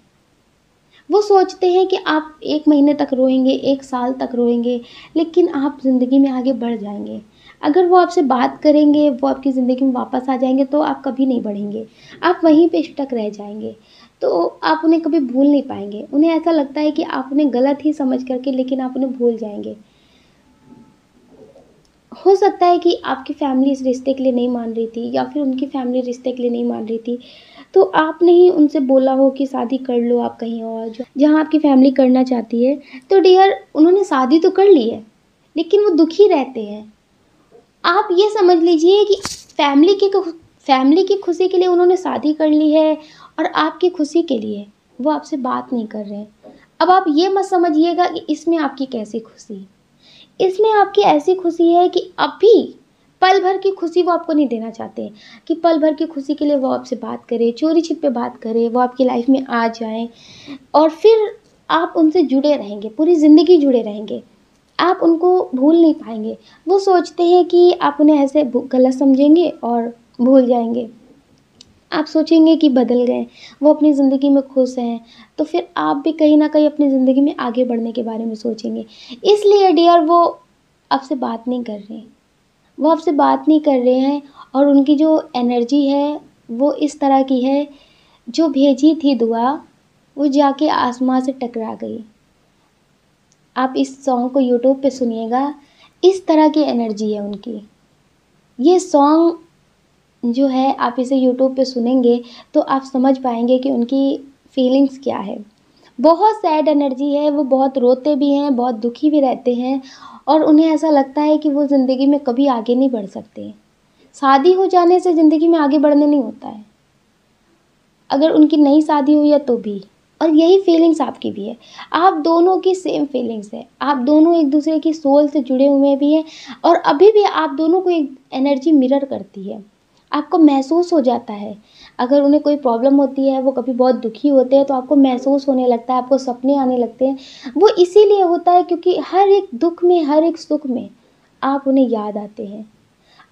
वो सोचते हैं कि आप 1 महीने तक रोएँगे, 1 साल तक रोएँगे, लेकिन आप ज़िंदगी में आगे बढ़ जाएँगे। अगर वो आपसे बात करेंगे, वो आपकी ज़िंदगी में वापस आ जाएँगे, तो आप कभी नहीं बढ़ेंगे, आप वहीं पे स्टक रह जाएँगे। तो आप उन्हें कभी भूल नहीं पाएँगे। उन्हें ऐसा लगता है कि आप उन्हें गलत ही समझ कर के, लेकिन आप उन्हें भूल जाएँगे। हो सकता है कि आपकी फैमिली इस रिश्ते के लिए नहीं मान रही थी या फिर उनकी फैमिली रिश्ते के लिए नहीं मान रही थी, तो आपने ही उनसे बोला हो कि शादी कर लो आप कहीं और, जहाँ आपकी फैमिली करना चाहती है। तो डियर, उन्होंने शादी तो कर ली है, लेकिन वो दुखी रहते हैं। आप ये समझ लीजिए कि फैमिली की खुशी के लिए उन्होंने शादी कर ली है और आपकी खुशी के लिए वो आपसे बात नहीं कर रहे हैं। अब आप ये मत समझिएगा कि इसमें आपकी कैसी खुशी, इसमें आपकी ऐसी खुशी है कि अभी पल भर की खुशी वो आपको नहीं देना चाहते, कि पल भर की खुशी के लिए वो आपसे बात करें, चोरी छिपे बात करें, वो आपकी लाइफ में आ जाएं और फिर आप उनसे जुड़े रहेंगे, पूरी ज़िंदगी जुड़े रहेंगे। आप उनको भूल नहीं पाएंगे। वो सोचते हैं कि आप उन्हें ऐसे गलत समझेंगे और भूल जाएंगे। आप सोचेंगे कि बदल गए, वो अपनी ज़िंदगी में खुश हैं, तो फिर आप भी कहीं न कहीं अपनी ज़िंदगी में आगे बढ़ने के बारे में सोचेंगे। इसलिए डियर वो आपसे बात नहीं कर रहे हैं। वो आपसे बात नहीं कर रहे हैं और उनकी जो एनर्जी है, वो इस तरह की है, जो भेजी थी दुआ, वो जाके आसमां से टकरा गई। आप इस सॉन्ग को यूट्यूब पे सुनिएगा, इस तरह की एनर्जी है उनकी। ये सॉन्ग जो है आप इसे यूट्यूब पे सुनेंगे तो आप समझ पाएँगे कि उनकी फीलिंग्स क्या है। बहुत सैड एनर्जी है, वो बहुत रोते भी हैं, बहुत दुखी भी रहते हैं और उन्हें ऐसा लगता है कि वो ज़िंदगी में कभी आगे नहीं बढ़ सकते। शादी हो जाने से ज़िंदगी में आगे बढ़ने नहीं होता है। अगर उनकी नई शादी हुई है तो भी, और यही फीलिंग्स आपकी भी है। आप दोनों की सेम फीलिंग्स है, आप दोनों एक दूसरे की सोल से जुड़े हुए भी हैं और अभी भी आप दोनों को एक एनर्जी मिरर करती है। आपको महसूस हो जाता है, अगर उन्हें कोई प्रॉब्लम होती है, वो कभी बहुत दुखी होते हैं तो आपको महसूस होने लगता है, आपको सपने आने लगते हैं। वो इसीलिए होता है क्योंकि हर एक दुख में, हर एक सुख में आप उन्हें याद आते हैं।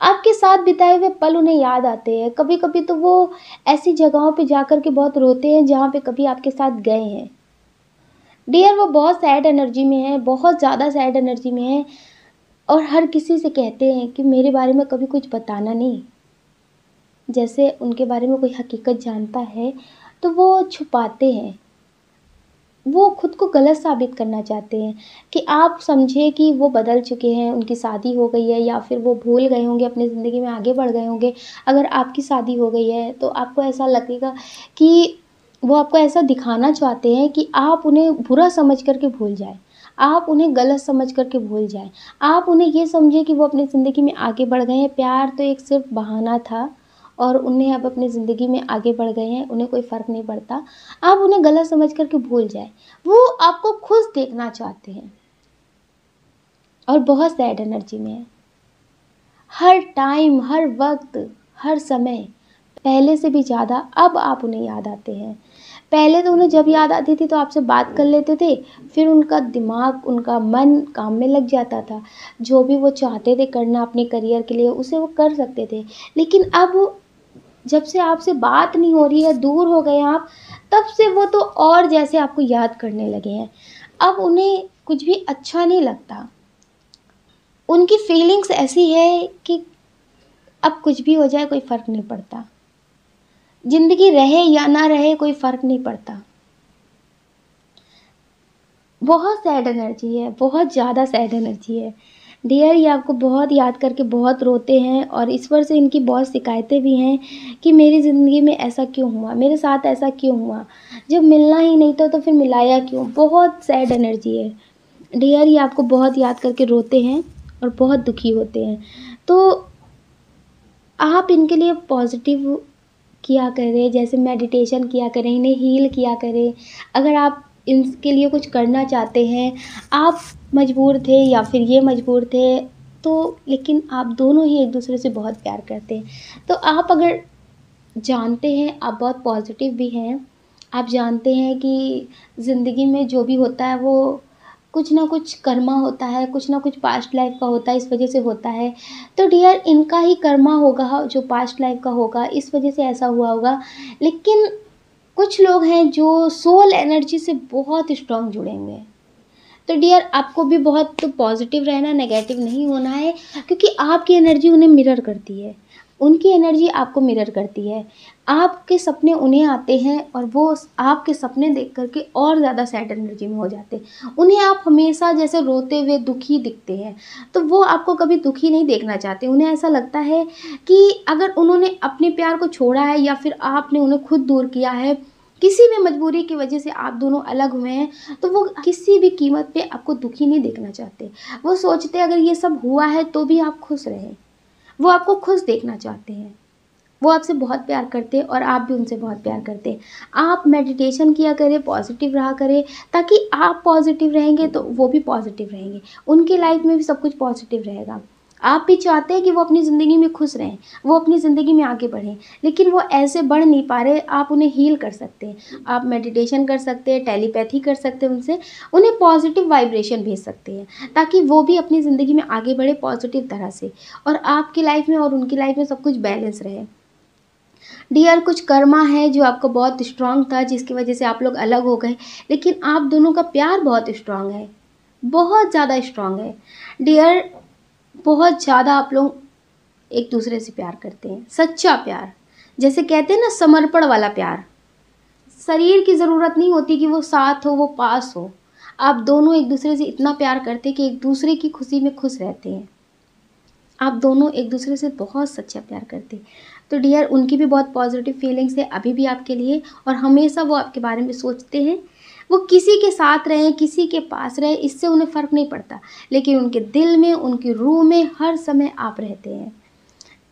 आपके साथ बिताए हुए पल उन्हें याद आते हैं। कभी-कभी तो वो ऐसी जगहों पे जाकर के बहुत रोते हैं जहाँ पे कभी आपके साथ गए हैं। डियर वो बहुत सैड एनर्जी में है, बहुत ज़्यादा सैड एनर्जी में है और हर किसी से कहते हैं कि मेरे बारे में कभी कुछ बताना नहीं। जैसे उनके बारे में कोई हकीकत जानता है तो वो छुपाते हैं। वो खुद को गलत साबित करना चाहते हैं कि आप समझे कि वो बदल चुके हैं, उनकी शादी हो गई है या फिर वो भूल गए होंगे, अपनी ज़िंदगी में आगे बढ़ गए होंगे। अगर आपकी शादी हो गई है तो आपको ऐसा लगेगा कि वो आपको ऐसा दिखाना चाहते हैं कि आप उन्हें बुरा समझ कर के भूल जाएँ। आप उन्हें गलत समझ कर के भूल जाएँ। आप उन्हें ये समझें कि वो अपनी ज़िंदगी में आगे बढ़ गए हैं, प्यार तो एक सिर्फ़ बहाना था और उन्हें अब अपनी ज़िंदगी में आगे बढ़ गए हैं, उन्हें कोई फ़र्क नहीं पड़ता। आप उन्हें गलत समझ कर के भूल जाएँ। वो आपको खुश देखना चाहते हैं और बहुत सैड एनर्जी में है। हर टाइम, हर वक़्त, हर समय पहले से भी ज़्यादा अब आप उन्हें याद आते हैं। पहले तो उन्हें जब याद आती थी तो आपसे बात कर लेते थे, फिर उनका दिमाग, उनका मन काम में लग जाता था। जो भी वो चाहते थे करना अपने करियर के लिए उसे वो कर सकते थे। लेकिन अब जब से आपसे बात नहीं हो रही है, दूर हो गए आप, तब से वो तो और जैसे आपको याद करने लगे हैं। अब उन्हें कुछ भी अच्छा नहीं लगता। उनकी फीलिंग्स ऐसी है कि अब कुछ भी हो जाए कोई फ़र्क नहीं पड़ता। ज़िंदगी रहे या ना रहे कोई फ़र्क नहीं पड़ता। बहुत सैड एनर्जी है, बहुत ज़्यादा सैड एनर्जी है। डियर ये आपको बहुत याद करके बहुत रोते हैं और ईश्वर से इनकी बहुत शिकायतें भी हैं कि मेरी ज़िंदगी में ऐसा क्यों हुआ? मेरे साथ ऐसा क्यों हुआ? जब मिलना ही नहीं था तो फिर मिलाया क्यों? बहुत सैड एनर्जी है। डियर ये आपको बहुत याद करके रोते हैं और बहुत दुखी होते हैं। तो आप इनके लिए पॉज़िटिव किया करें, जैसे मेडिटेशन किया करें, इन्हें हील किया करें। अगर आप इनके लिए कुछ करना चाहते हैं, आप मजबूर थे या फिर ये मजबूर थे, तो लेकिन आप दोनों ही एक-दूसरे से बहुत प्यार करते हैं। तो आप अगर जानते हैं, आप बहुत पॉज़िटिव भी हैं, आप जानते हैं कि ज़िंदगी में जो भी होता है वो कुछ ना कुछ कर्मा होता है, कुछ ना कुछ पास्ट लाइफ़ का होता है, इस वज़ह से होता है। तो डियर इनका ही कर्मा होगा जो पास्ट लाइफ़ का होगा, इस वज़ह से ऐसा हुआ होगा। लेकिन कुछ लोग हैं जो सोल एनर्जी से बहुत स्ट्रॉन्ग जुड़े हुए हैं। तो डियर आपको भी बहुत पॉजिटिव रहना, नेगेटिव नहीं होना है क्योंकि आपकी एनर्जी उन्हें मिरर करती है, उनकी एनर्जी आपको मिरर करती है। आपके सपने उन्हें आते हैं और वो आपके सपने देख कर के और ज़्यादा सैड एनर्जी में हो जाते हैं। उन्हें आप हमेशा जैसे रोते हुए दुखी दिखते हैं, तो वो आपको कभी दुखी नहीं देखना चाहते। उन्हें ऐसा लगता है कि अगर उन्होंने अपने प्यार को छोड़ा है या फिर आपने उन्हें खुद दूर किया है, किसी भी मजबूरी की वजह से आप दोनों अलग हुए हैं, तो वो किसी भी कीमत पे आपको दुखी नहीं देखना चाहते। वो सोचते हैं अगर ये सब हुआ है तो भी आप खुश रहें। वो आपको खुश देखना चाहते हैं। वो आपसे बहुत प्यार करते हैं और आप भी उनसे बहुत प्यार करते हैं। आप मेडिटेशन किया करें, पॉजिटिव रहा करें, ताकि आप पॉजिटिव रहेंगे तो वो भी पॉजिटिव रहेंगे, उनकी लाइफ में भी सब कुछ पॉजिटिव रहेगा। आप भी चाहते हैं कि वो अपनी ज़िंदगी में खुश रहें, वो अपनी ज़िंदगी में आगे बढ़ें, लेकिन वो ऐसे बढ़ नहीं पा रहे। आप उन्हें हील कर सकते हैं, आप मेडिटेशन कर सकते हैं, टेलीपैथी कर सकते हैं उनसे, उन्हें पॉजिटिव वाइब्रेशन भेज सकते हैं, ताकि वो भी अपनी ज़िंदगी में आगे बढ़े पॉजिटिव तरह से, और आपकी लाइफ में और उनकी लाइफ में सब कुछ बैलेंस रहे। डियर, कुछ कर्मा है जो आपको बहुत स्ट्रांग था, जिसकी वजह से आप लोग अलग हो गए, लेकिन आप दोनों का प्यार बहुत स्ट्रांग है, बहुत ज़्यादा स्ट्रांग है। डियर, बहुत ज़्यादा आप लोग एक दूसरे से प्यार करते हैं, सच्चा प्यार, जैसे कहते हैं ना समर्पण वाला प्यार। शरीर की ज़रूरत नहीं होती कि वो साथ हो, वो पास हो। आप दोनों एक दूसरे से इतना प्यार करते हैं कि एक दूसरे की खुशी में खुश रहते हैं। आप दोनों एक दूसरे से बहुत सच्चा प्यार करते हैं। तो डियर, उनकी भी बहुत पॉजिटिव फीलिंग्स है अभी भी आपके लिए, और हमेशा वो आपके बारे में सोचते हैं। वो किसी के साथ रहें, किसी के पास रहें, इससे उन्हें फ़र्क नहीं पड़ता, लेकिन उनके दिल में, उनकी रूह में हर समय आप रहते हैं।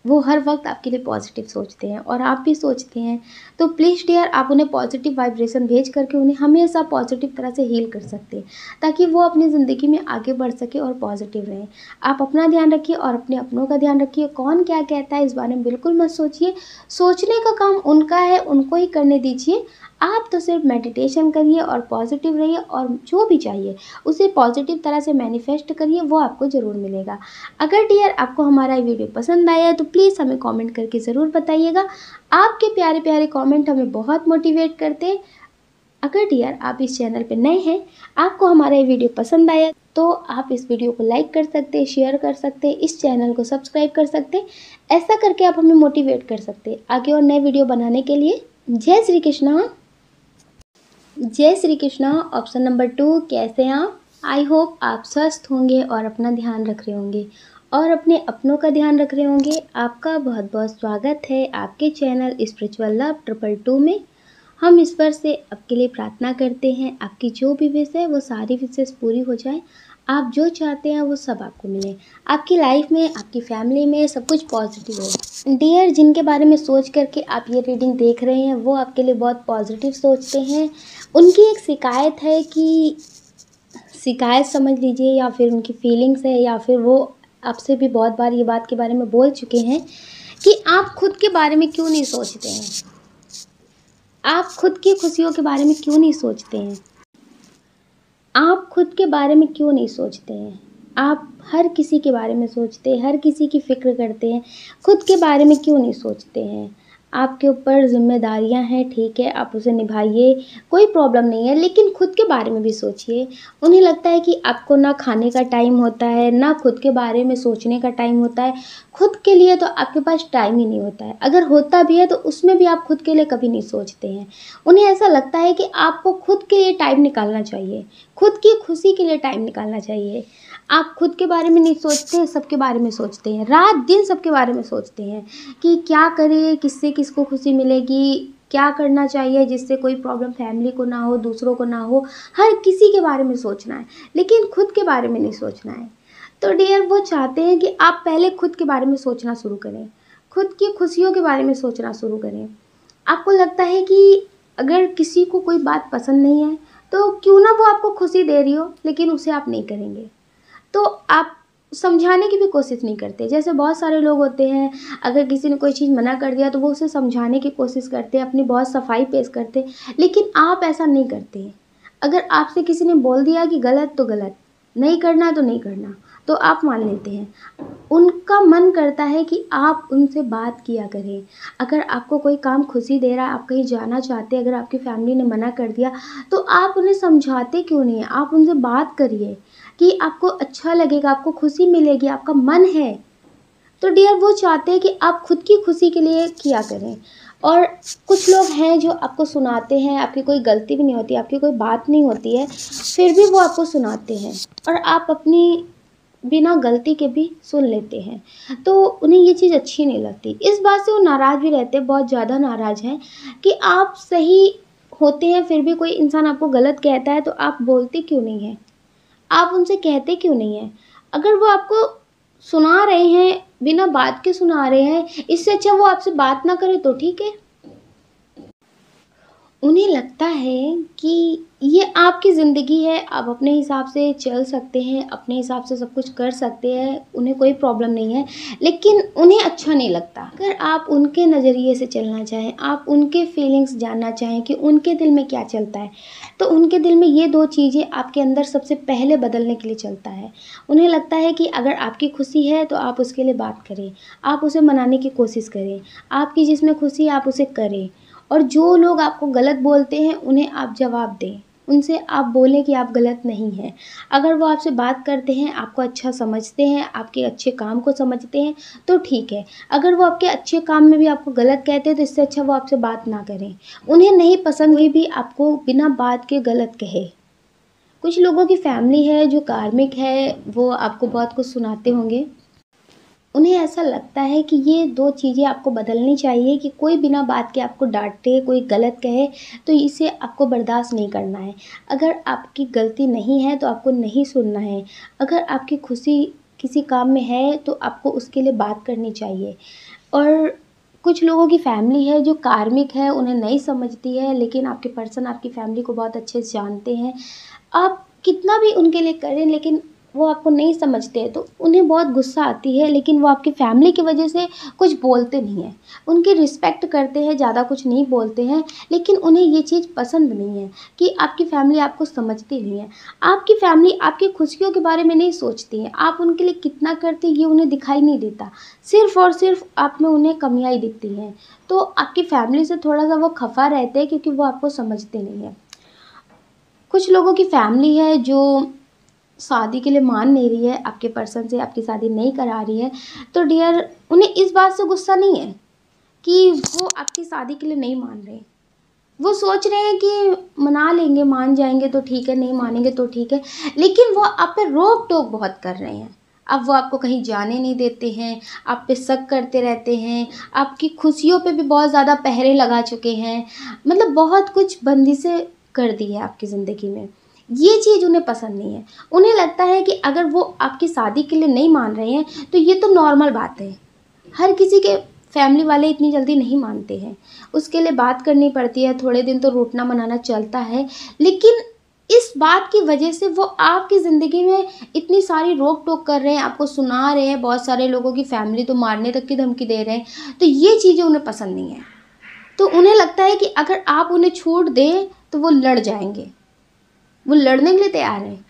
वो हर वक्त आपके लिए पॉजिटिव सोचते हैं और आप भी सोचते हैं। तो प्लीज़ डियर, आप उन्हें पॉजिटिव वाइब्रेशन भेज करके उन्हें हमेशा पॉजिटिव तरह से हील कर सकते हैं, ताकि वो अपनी ज़िंदगी में आगे बढ़ सके और पॉजिटिव रहें। आप अपना ध्यान रखिए और अपने अपनों का ध्यान रखिए। कौन क्या कहता है इस बारे में बिल्कुल मत सोचिए, सोचने का काम उनका है, उनको ही करने दीजिए। आप तो सिर्फ मेडिटेशन करिए और पॉजिटिव रहिए, और जो भी चाहिए उसे पॉजिटिव तरह से मैनिफेस्ट करिए, वो आपको ज़रूर मिलेगा। अगर डियर आपको हमारा ये वीडियो पसंद आया है तो प्लीज़ हमें कमेंट करके ज़रूर बताइएगा। आपके प्यारे प्यारे कमेंट हमें बहुत मोटिवेट करते हैं। अगर डियर आप इस चैनल पर नए हैं, आपको हमारा ये वीडियो पसंद आया तो आप इस वीडियो को लाइक कर सकते हैं, शेयर कर सकते हैं, इस चैनल को सब्सक्राइब कर सकते हैं। ऐसा करके आप हमें मोटिवेट कर सकते हैं आगे और नए वीडियो बनाने के लिए। जय श्री कृष्णा। जय श्री कृष्णा। ऑप्शन नंबर 2, कैसे हैं आप? आई होप आप स्वस्थ होंगे और अपना ध्यान रख रहे होंगे और अपने अपनों का ध्यान रख रहे होंगे। आपका बहुत बहुत स्वागत है आपके चैनल स्पिरिचुअल लव 222 में। हम ईश्वर से आपके लिए प्रार्थना करते हैं, आपकी जो भी विश है वो सारी विशेष पूरी हो जाए, आप जो चाहते हैं वो सब आपको मिले, आपकी लाइफ में, आपकी फैमिली में सब कुछ पॉजिटिव हो। डियर, जिनके बारे में सोच करके आप ये रीडिंग देख रहे हैं वो आपके लिए बहुत पॉजिटिव सोचते हैं। उनकी एक शिकायत है कि, शिकायत समझ लीजिए, या फिर उनकी फीलिंग्स है, या फिर वो आपसे भी बहुत बार ये बात के बारे में बोल चुके हैं कि आप खुद के बारे में क्यों नहीं सोचते हैं, आप खुद की खुशियों के बारे में क्यों नहीं सोचते हैं, आप खुद के बारे में क्यों नहीं सोचते हैं। आप हर किसी के बारे में सोचते हैं, हर किसी की फ़िक्र करते हैं, खुद के बारे में क्यों नहीं सोचते हैं। आपके ऊपर ज़िम्मेदारियां हैं, ठीक है, आप उसे निभाइए, कोई प्रॉब्लम नहीं है, लेकिन खुद के बारे में भी सोचिए। उन्हें लगता है कि आपको ना खाने का टाइम होता है, ना खुद के बारे में सोचने का टाइम होता है। खुद के लिए तो आपके पास टाइम ही नहीं होता है, अगर होता भी है तो उसमें भी आप खुद के लिए कभी नहीं सोचते हैं। उन्हें ऐसा लगता है कि आपको खुद के लिए टाइम निकालना चाहिए, खुद की खुशी के लिए टाइम निकालना चाहिए। आप खुद के बारे में नहीं सोचते हैं, सबके बारे में सोचते हैं, रात दिन सबके बारे में सोचते हैं कि क्या करें, किससे किसको खुशी मिलेगी, क्या करना चाहिए जिससे कोई प्रॉब्लम फैमिली को ना हो, दूसरों को ना हो। हर किसी के बारे में सोचना है, लेकिन खुद के बारे में नहीं सोचना है। तो डियर, वो चाहते हैं कि आप पहले खुद के बारे में सोचना शुरू करें, खुद की खुशियों के बारे में सोचना शुरू करें। आपको लगता है कि अगर किसी को कोई बात पसंद नहीं है तो क्यों ना वो आपको खुशी दे रही हो, लेकिन उसे आप नहीं करेंगे, तो आप समझाने की भी कोशिश नहीं करते। जैसे बहुत सारे लोग होते हैं, अगर किसी ने कोई चीज़ मना कर दिया तो वो उसे समझाने की कोशिश करते हैं, अपनी बहुत सफाई पेश करते हैं, लेकिन आप ऐसा नहीं करते हैं। अगर आपसे किसी ने बोल दिया कि गलत तो गलत, नहीं करना तो नहीं करना, तो आप मान लेते हैं। उनका मन करता है कि आप उनसे बात किया करें। अगर आपको कोई काम खुशी दे रहा है, आप कहीं जाना चाहते हैं, अगर आपकी फैमिली ने मना कर दिया तो आप उन्हें समझाते क्यों नहीं हैं? आप उनसे बात करिए कि आपको अच्छा लगेगा, आपको खुशी मिलेगी, आपका मन है। तो डियर, वो चाहते हैं कि आप खुद की खुशी के लिए किया करें। और कुछ लोग हैं जो आपको सुनाते हैं, आपकी कोई गलती भी नहीं होती, आपकी कोई बात नहीं होती है, फिर भी वो आपको सुनाते हैं और आप अपनी बिना गलती के भी सुन लेते हैं। तो उन्हें ये चीज़ अच्छी नहीं लगती, इस बात से वो नाराज़ भी रहते हैं, बहुत ज़्यादा नाराज़ हैं कि आप सही होते हैं फिर भी कोई इंसान आपको गलत कहता है तो आप बोलते क्यों नहीं हैं, आप उनसे कहते क्यों नहीं हैं। अगर वो आपको सुना रहे हैं बिना बात के सुना रहे हैं, इससे अच्छा वो आपसे बात ना करे तो ठीक है। उन्हें लगता है कि ये आपकी ज़िंदगी है, आप अपने हिसाब से चल सकते हैं, अपने हिसाब से सब कुछ कर सकते हैं, उन्हें कोई प्रॉब्लम नहीं है। लेकिन उन्हें अच्छा नहीं लगता। अगर आप उनके नज़रिए से चलना चाहें, आप उनके फीलिंग्स जानना चाहें कि उनके दिल में क्या चलता है, तो उनके दिल में ये 2 चीज़ें आपके अंदर सबसे पहले बदलने के लिए चलता है। उन्हें लगता है कि अगर आपकी खुशी है तो आप उसके लिए बात करें, आप उसे मनाने की कोशिश करें, आपकी जिसमें खुशी है आप उसे करें। और जो लोग आपको गलत बोलते हैं उन्हें आप जवाब दें, उनसे आप बोलें कि आप गलत नहीं हैं। अगर वो आपसे बात करते हैं, आपको अच्छा समझते हैं, आपके अच्छे काम को समझते हैं तो ठीक है। अगर वो आपके अच्छे काम में भी आपको गलत कहते हैं तो इससे अच्छा वो आपसे बात ना करें। उन्हें नहीं पसंद कोई भी आपको बिना बात के गलत कहे। कुछ लोगों की फैमिली है जो कार्मिक है, वो आपको बहुत कुछ सुनाते होंगे। उन्हें ऐसा लगता है कि ये 2 चीज़ें आपको बदलनी चाहिए कि कोई बिना बात के आपको डाँटे, कोई गलत कहे तो इसे आपको बर्दाश्त नहीं करना है। अगर आपकी गलती नहीं है तो आपको नहीं सुनना है। अगर आपकी खुशी किसी काम में है तो आपको उसके लिए बात करनी चाहिए। और कुछ लोगों की फैमिली है जो कार्मिक है, उन्हें नहीं समझती है, लेकिन आपके पर्सन आपकी फैमिली को बहुत अच्छे से जानते हैं। आप कितना भी उनके लिए करें लेकिन वो आपको नहीं समझते हैं तो उन्हें बहुत गुस्सा आती है, लेकिन वो आपकी फैमिली की वजह से कुछ बोलते नहीं हैं। उनकी रिस्पेक्ट करते हैं, ज़्यादा कुछ नहीं बोलते हैं, लेकिन उन्हें ये चीज़ पसंद नहीं है कि आपकी फैमिली आपको समझती नहीं है। आपकी फैमिली आपकी खुशियों के बारे में नहीं सोचती है, आप उनके लिए कितना करते हैं ये उन्हें दिखाई नहीं देता। सिर्फ़ और सिर्फ़ आप में उन्हें कमियाँ ही दिखती हैं। तो आपकी फैमिली से थोड़ा-सा वो खफ़ा रहते हैं क्योंकि वो आपको समझते नहीं हैं। कुछ लोगों की फैमिली है जो शादी के लिए मान नहीं रही है, आपके पर्सन से आपकी शादी नहीं करा रही है, तो डियर उन्हें इस बात से गुस्सा नहीं है कि वो आपकी शादी के लिए नहीं मान रहे। वो सोच रहे हैं कि मना लेंगे, मान जाएँगे तो ठीक है, नहीं मानेंगे तो ठीक है, लेकिन वो आप पे रोक-टोक बहुत कर रहे हैं। अब वो आपको कहीं जाने नहीं देते हैं, आप पे शक करते रहते हैं, आपकी खुशियों पे भी बहुत ज़्यादा पहरे लगा चुके हैं, मतलब बहुत कुछ बंदिशें कर दी है आपकी ज़िंदगी में। ये चीज़ उन्हें पसंद नहीं है। उन्हें लगता है कि अगर वो आपकी शादी के लिए नहीं मान रहे हैं, तो ये तो नॉर्मल बात है। हर किसी के फैमिली वाले इतनी जल्दी नहीं मानते हैं। उसके लिए बात करनी पड़ती है, थोड़े दिन तो रूठना-मनाना चलता है, लेकिन इस बात की वजह से वो आपकी ज़िंदगी में इतनी सारी रोक-टोक कर रहे हैं, आपको सुना रहे हैं, बहुत सारे लोगों की फैमिली तो मारने तक की धमकी दे रहे हैं, तो ये चीज़ें उन्हें पसंद नहीं है। तो उन्हें लगता है कि अगर आप उन्हें छूट दें, तो वो लड़ जाएँगे। वो लड़ने के लिए तैयार हैं।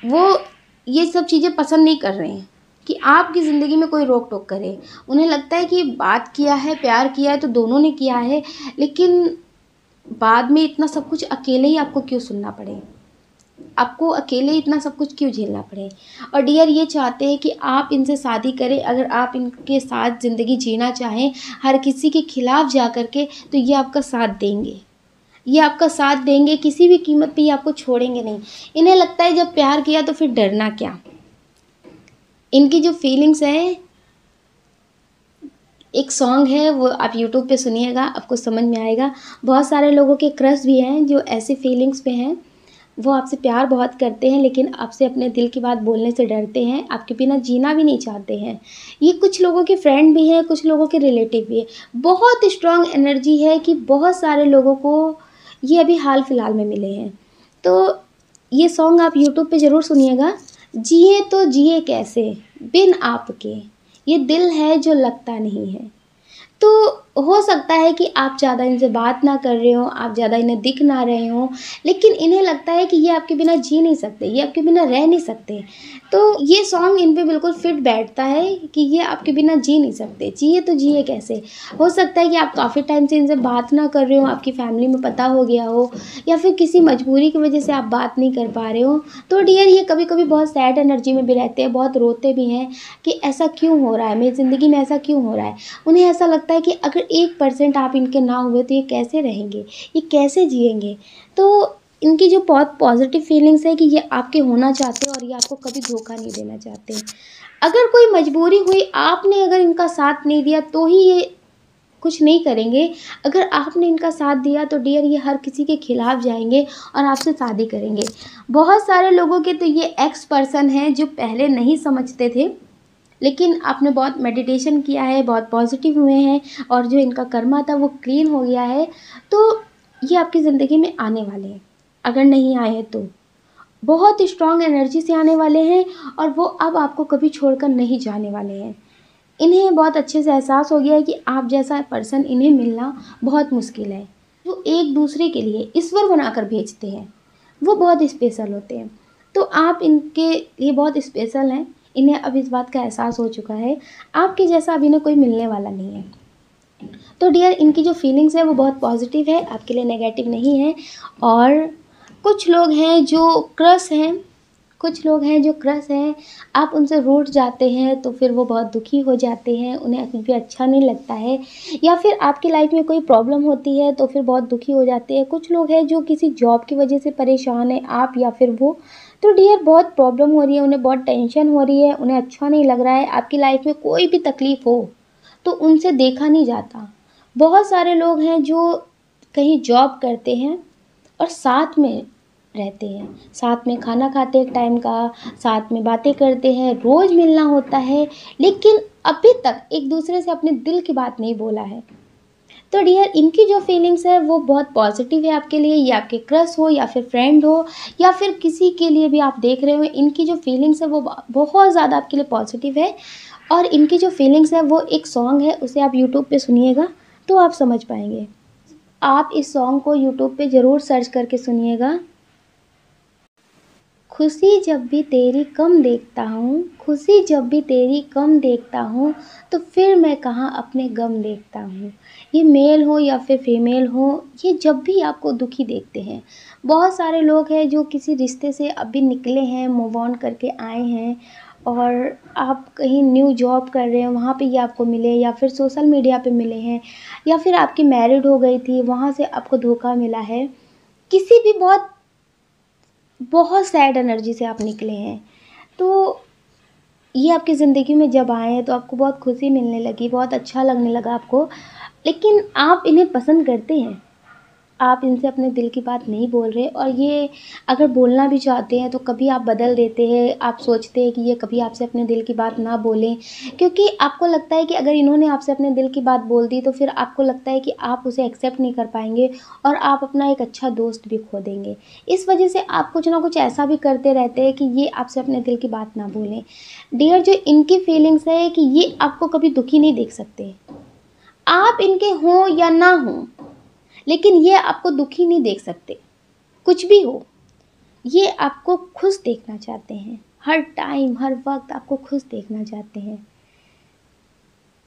वो ये सब चीज़ें पसंद नहीं कर रहे हैं कि आपकी ज़िंदगी में कोई रोक-टोक करे। उन्हें लगता है कि बात किया है, प्यार किया है तो दोनों ने किया है, लेकिन बाद में इतना सब कुछ अकेले ही आपको क्यों सुनना पड़े? आपको अकेले इतना सब कुछ क्यों झेलना पड़े? और डियर ये चाहते हैं कि आप इनसे शादी करें, अगर आप इनके साथ ज़िंदगी जीना चाहें, हर किसी के खिलाफ जा कर के, तो ये आपका साथ देंगे। ये आपका साथ देंगे, किसी भी कीमत पे ये आपको छोड़ेंगे नहीं। इन्हें लगता है जब प्यार किया तो फिर डरना क्या? इनकी जो फीलिंग्स हैं, एक सॉन्ग है वो आप यूट्यूब पे सुनिएगा, आपको समझ में आएगा। बहुत सारे लोगों के क्रश भी हैं जो ऐसी फीलिंग्स पे हैं। वो आपसे प्यार बहुत करते हैं लेकिन आपसे अपने दिल की बात बोलने से डरते हैं, आपके बिना जीना भी नहीं चाहते हैं। ये कुछ लोगों के फ्रेंड भी हैं, कुछ लोगों के रिलेटिव भी हैं। बहुत स्ट्रॉन्ग एनर्जी है कि बहुत सारे लोगों को ये अभी हाल-फिलहाल में मिले हैं। तो ये सॉन्ग आप यूट्यूब पे ज़रूर सुनिएगा। जिए तो जिए कैसे बिन आपके, ये दिल है जो लगता नहीं है। तो हो सकता है कि आप ज़्यादा इनसे बात ना कर रहे हों, आप ज़्यादा इन्हें दिख ना रहे हों, लेकिन इन्हें लगता है कि ये आपके बिना जी नहीं सकते, ये आपके बिना रह नहीं सकते। तो ये सॉन्ग इन पे बिल्कुल फिट बैठता है कि ये आपके बिना जी नहीं सकते, जिए तो जिए कैसे। हो सकता है कि आप काफ़ी टाइम से इनसे बात ना कर रहे हो, आपकी फैमिली में पता हो गया हो, या फिर किसी मजबूरी की वजह से आप बात नहीं कर पा रहे हो। तो डियर ये कभी-कभी बहुत सैड एनर्जी में भी रहते हैं, बहुत रोते भी हैं कि ऐसा क्यों हो रहा है, मेरी ज़िंदगी में ऐसा क्यों हो रहा है। उन्हें ऐसा लगता है कि अगर 1% आप इनके ना हुए तो ये कैसे रहेंगे, ये कैसे जिएँगे। तो इनकी जो बहुत पॉज़िटिव फीलिंग्स है कि ये आपके होना चाहते हैं और ये आपको कभी धोखा नहीं देना चाहते। अगर कोई मजबूरी हुई, आपने अगर इनका साथ नहीं दिया तो ही ये कुछ नहीं करेंगे। अगर आपने इनका साथ दिया तो डियर ये हर किसी के खिलाफ जाएँगे और आपसे शादी करेंगे। बहुत सारे लोगों के तो ये एक्स पर्सन हैं जो पहले नहीं समझते थे, लेकिन आपने बहुत मेडिटेशन किया है, बहुत पॉजिटिव हुए हैं और जो इनका कर्मा था वो क्लीन हो गया है, तो ये आपकी ज़िंदगी में आने वाले हैं। अगर नहीं आए तो बहुत स्ट्रॉन्ग एनर्जी से आने वाले हैं और वो अब आपको कभी छोड़कर नहीं जाने वाले हैं। इन्हें बहुत अच्छे से एहसास हो गया है कि आप जैसा पर्सन इन्हें मिलना बहुत मुश्किल है। जो एक दूसरे के लिए ईश्वर बनाकर भेजते हैं वो बहुत स्पेशल होते हैं। तो आप इनके लिए बहुत स्पेशल हैं। इन्हें अब इस बात का एहसास हो चुका है, आपके जैसा अब इन्हें कोई मिलने वाला नहीं है। तो डियर, इनकी जो फीलिंग्स है वो बहुत पॉजिटिव है, आपके लिए नेगेटिव नहीं है। और कुछ लोग हैं जो क्रश हैं, कुछ लोग हैं जो क्रश हैं, आप उनसे रूठ जाते हैं तो फिर वो बहुत दुखी हो जाते हैं, उन्हें कुछ भी अच्छा नहीं लगता है, या फिर आपकी लाइफ में कोई प्रॉब्लम होती है तो फिर बहुत दुखी हो जाते हैं। कुछ लोग हैं जो किसी जॉब की वजह से परेशान है, आप या फिर वो। तो डियर, बहुत प्रॉब्लम हो रही है, उन्हें बहुत टेंशन हो रही है, उन्हें अच्छा नहीं लग रहा है। आपकी लाइफ में कोई भी तकलीफ़ हो तो उनसे देखा नहीं जाता। बहुत सारे लोग हैं जो कहीं जॉब करते हैं और साथ में रहते हैं, साथ में खाना खाते हैं एक टाइम का, साथ में बातें करते हैं, रोज़ मिलना होता है, लेकिन अभी तक एक दूसरे से अपने दिल की बात नहीं बोला है। तो डियर, इनकी जो फीलिंग्स है वो बहुत पॉजिटिव है आपके लिए, ये आपके क्रश हो या फिर फ्रेंड हो या फिर किसी के लिए भी आप देख रहे हो, इनकी जो फीलिंग्स है वो बहुत ज़्यादा आपके लिए पॉजिटिव है। और इनकी जो फीलिंग्स है वो एक सॉन्ग है, उसे आप यूट्यूब पे सुनिएगा तो आप समझ पाएंगे। आप इस सॉन्ग को यूट्यूब पे ज़रूर सर्च करके सुनिएगा। खुशी जब भी तेरी कम देखता हूँ, खुशी जब भी तेरी कम देखता हूँ, तो फिर मैं कहाँ अपने गम देखता हूँ। ये मेल हो या फिर फीमेल हो, ये जब भी आपको दुखी देखते हैं। बहुत सारे लोग हैं जो किसी रिश्ते से अभी निकले हैं, मूव ऑन करके आए हैं, और आप कहीं न्यू जॉब कर रहे हैं, वहाँ पे ये आपको मिले, या फिर सोशल मीडिया पे मिले हैं, या फिर आपकी मैरिड हो गई थी, वहाँ से आपको धोखा मिला है। किसी भी बहुत बहुत सैड एनर्जी से आप निकले हैं, तो ये आपकी ज़िंदगी में जब आए हैं तो आपको बहुत खुशी मिलने लगी, बहुत अच्छा लगने लगा आपको। लेकिन आप इन्हें पसंद करते हैं, आप इनसे अपने दिल की बात नहीं बोल रहे, और ये अगर बोलना भी चाहते हैं तो कभी आप बदल देते हैं, आप सोचते हैं कि ये कभी आपसे अपने दिल की बात ना बोलें, क्योंकि आपको लगता है कि अगर इन्होंने आपसे अपने दिल की बात बोल दी तो फिर आपको लगता है कि आप उसे एक्सेप्ट नहीं कर पाएंगे और आप अपना एक अच्छा दोस्त भी खो देंगे। इस वजह से आप कुछ ना कुछ ऐसा भी करते रहते हैं कि ये आपसे अपने दिल की बात ना बोलें। डियर, जो इनकी फीलिंग्स है कि ये आपको कभी दुखी नहीं देख सकते, आप इनके हों या ना हों, लेकिन ये आपको दुखी नहीं देख सकते। कुछ भी हो, ये आपको खुश देखना चाहते हैं, हर टाइम हर वक्त आपको खुश देखना चाहते हैं।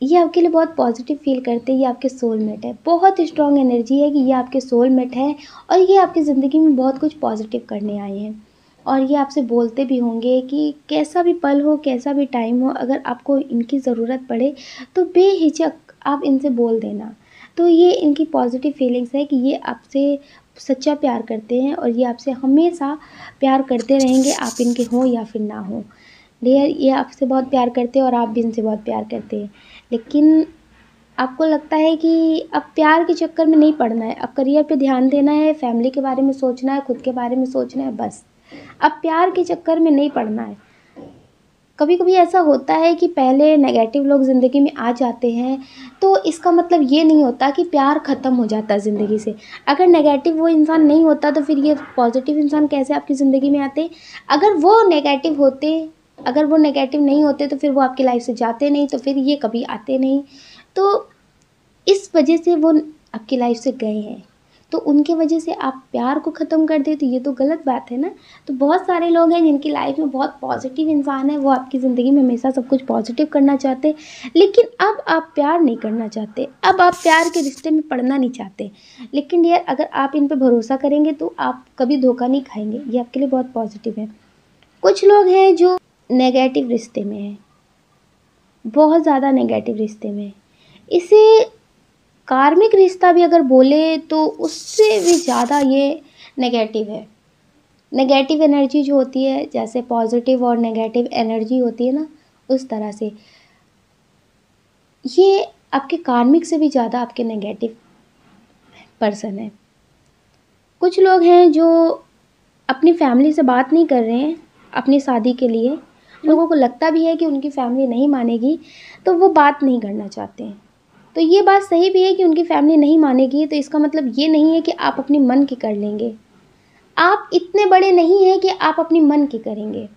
ये आपके लिए बहुत पॉजिटिव फील करते हैं, ये आपके सोलमेट है, बहुत स्ट्रॉन्ग एनर्जी है कि ये आपके सोलमेट है, और ये आपकी ज़िंदगी में बहुत कुछ पॉजिटिव करने आए हैं। और ये आपसे बोलते भी होंगे कि कैसा भी पल हो, कैसा भी टाइम हो, अगर आपको इनकी ज़रूरत पड़े तो बेहिचक आप इनसे बोल देना। तो ये इनकी पॉजिटिव फीलिंग्स है कि ये आपसे सच्चा प्यार करते हैं और ये आपसे हमेशा प्यार करते रहेंगे, आप इनके हों या फिर ना हों। डियर, ये आपसे बहुत प्यार करते हैं और आप भी इनसे बहुत प्यार करते हैं, लेकिन आपको लगता है कि अब प्यार के चक्कर में नहीं पड़ना है, अब करियर पे ध्यान देना है, फैमिली के बारे में सोचना है, खुद के बारे में सोचना है, बस। अब प्यार के चक्कर में नहीं पड़ना है। कभी कभी ऐसा होता है कि पहले नेगेटिव लोग ज़िंदगी में आ जाते हैं, तो इसका मतलब ये नहीं होता कि प्यार ख़त्म हो जाता है ज़िंदगी से। अगर नेगेटिव वो इंसान नहीं होता तो फिर ये पॉजिटिव इंसान कैसे आपकी ज़िंदगी में आते? अगर वो नेगेटिव होते, अगर वो नेगेटिव नहीं होते तो फिर वो आपकी लाइफ से जाते नहीं, तो फिर ये कभी आते नहीं। तो इस वजह से वो आपकी लाइफ से गए हैं, तो उनके वजह से आप प्यार को ख़त्म कर दें तो ये तो गलत बात है ना। तो बहुत सारे लोग हैं जिनकी लाइफ में बहुत पॉजिटिव इंसान है, वो आपकी ज़िंदगी में हमेशा सब कुछ पॉजिटिव करना चाहते, लेकिन अब आप प्यार नहीं करना चाहते, अब आप प्यार के रिश्ते में पड़ना नहीं चाहते। लेकिन यार, अगर आप इन पर भरोसा करेंगे तो आप कभी धोखा नहीं खाएंगे, ये आपके लिए बहुत पॉजिटिव है। कुछ लोग हैं जो नेगेटिव रिश्ते में हैं, बहुत ज़्यादा नेगेटिव रिश्ते में, इसे कार्मिक रिश्ता भी अगर बोले तो उससे भी ज़्यादा ये नेगेटिव है। नेगेटिव एनर्जी जो होती है, जैसे पॉजिटिव और नेगेटिव एनर्जी होती है ना, उस तरह से ये आपके कार्मिक से भी ज़्यादा आपके नेगेटिव पर्सन है। कुछ लोग हैं जो अपनी फैमिली से बात नहीं कर रहे हैं अपनी शादी के लिए, लोगों को लगता भी है कि उनकी फैमिली नहीं मानेगी, तो वो बात नहीं करना चाहते हैं। तो ये बात सही भी है कि उनकी फैमिली नहीं मानेगी, तो इसका मतलब ये नहीं है कि आप अपनी मन की कर लेंगे। आप इतने बड़े नहीं हैं कि आप अपनी मन की करेंगे।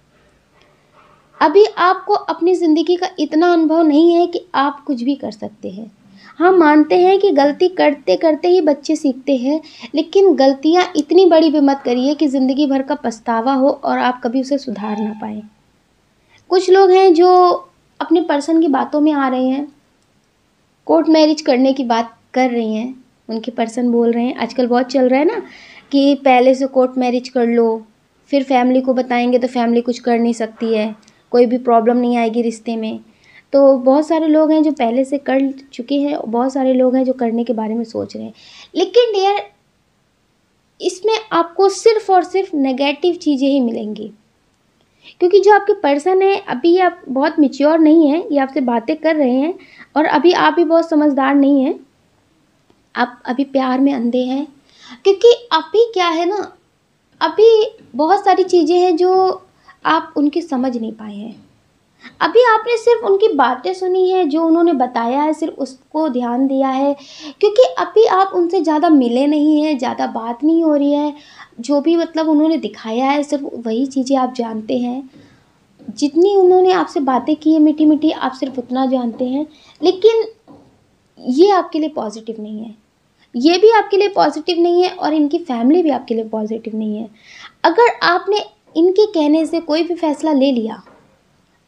अभी आपको अपनी ज़िंदगी का इतना अनुभव नहीं है कि आप कुछ भी कर सकते हैं। हाँ, मानते हैं कि गलती करते करते ही बच्चे सीखते हैं, लेकिन गलतियाँ इतनी बड़ी भी मत करिए कि ज़िंदगी भर का पछतावा हो और आप कभी उसे सुधार ना पाएँ। कुछ लोग हैं जो अपने पर्सन की बातों में आ रहे हैं, कोर्ट मैरिज करने की बात कर रही हैं, उनके पर्सन बोल रहे हैं, आजकल बहुत चल रहा है ना कि पहले से कोर्ट मैरिज कर लो, फिर फैमिली को बताएंगे तो फैमिली कुछ कर नहीं सकती है, कोई भी प्रॉब्लम नहीं आएगी रिश्ते में। तो बहुत सारे लोग हैं जो पहले से कर चुके हैं, बहुत सारे लोग हैं जो करने के बारे में सोच रहे हैं। लेकिन डियर, इसमें आपको सिर्फ और सिर्फ नेगेटिव चीज़ें ही मिलेंगी, क्योंकि जो आपके पर्सन है अभी ये आप बहुत मैच्योर नहीं है, ये आपसे बातें कर रहे हैं और अभी आप भी बहुत समझदार नहीं हैं, आप अभी प्यार में अंधे हैं। क्योंकि अभी क्या है ना, अभी बहुत सारी चीज़ें हैं जो आप उनकी समझ नहीं पाए हैं। अभी आपने सिर्फ उनकी बातें सुनी है, जो उन्होंने बताया है सिर्फ उसको ध्यान दिया है, क्योंकि अभी आप उनसे ज़्यादा मिले नहीं हैं, ज़्यादा बात नहीं हो रही है। जो भी मतलब उन्होंने दिखाया है सिर्फ वही चीज़ें आप जानते हैं। जितनी उन्होंने आपसे बातें की है मीठी मीठी, आप सिर्फ उतना जानते हैं। लेकिन ये आपके लिए पॉजिटिव नहीं है, ये भी आपके लिए पॉजिटिव नहीं है और इनकी फैमिली भी आपके लिए पॉजिटिव नहीं है। अगर आपने इनके कहने से कोई भी फैसला ले लिया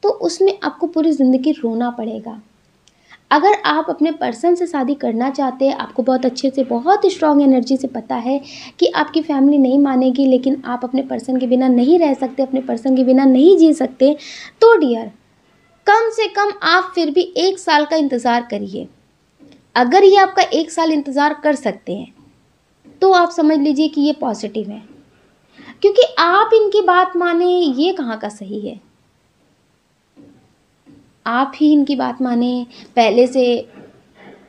तो उसमें आपको पूरी ज़िंदगी रोना पड़ेगा। अगर आप अपने पर्सन से शादी करना चाहते हैं, आपको बहुत अच्छे से, बहुत स्ट्रॉन्ग एनर्जी से पता है कि आपकी फैमिली नहीं मानेगी, लेकिन आप अपने पर्सन के बिना नहीं रह सकते, अपने पर्सन के बिना नहीं जी सकते, तो डियर, कम से कम आप फिर भी 1 साल का इंतज़ार करिए। अगर ये आपका 1 साल इंतज़ार कर सकते हैं तो आप समझ लीजिए कि ये पॉजिटिव है, क्योंकि आप इनकी बात माने ये कहाँ का सही है। आप ही इनकी बात माने, पहले से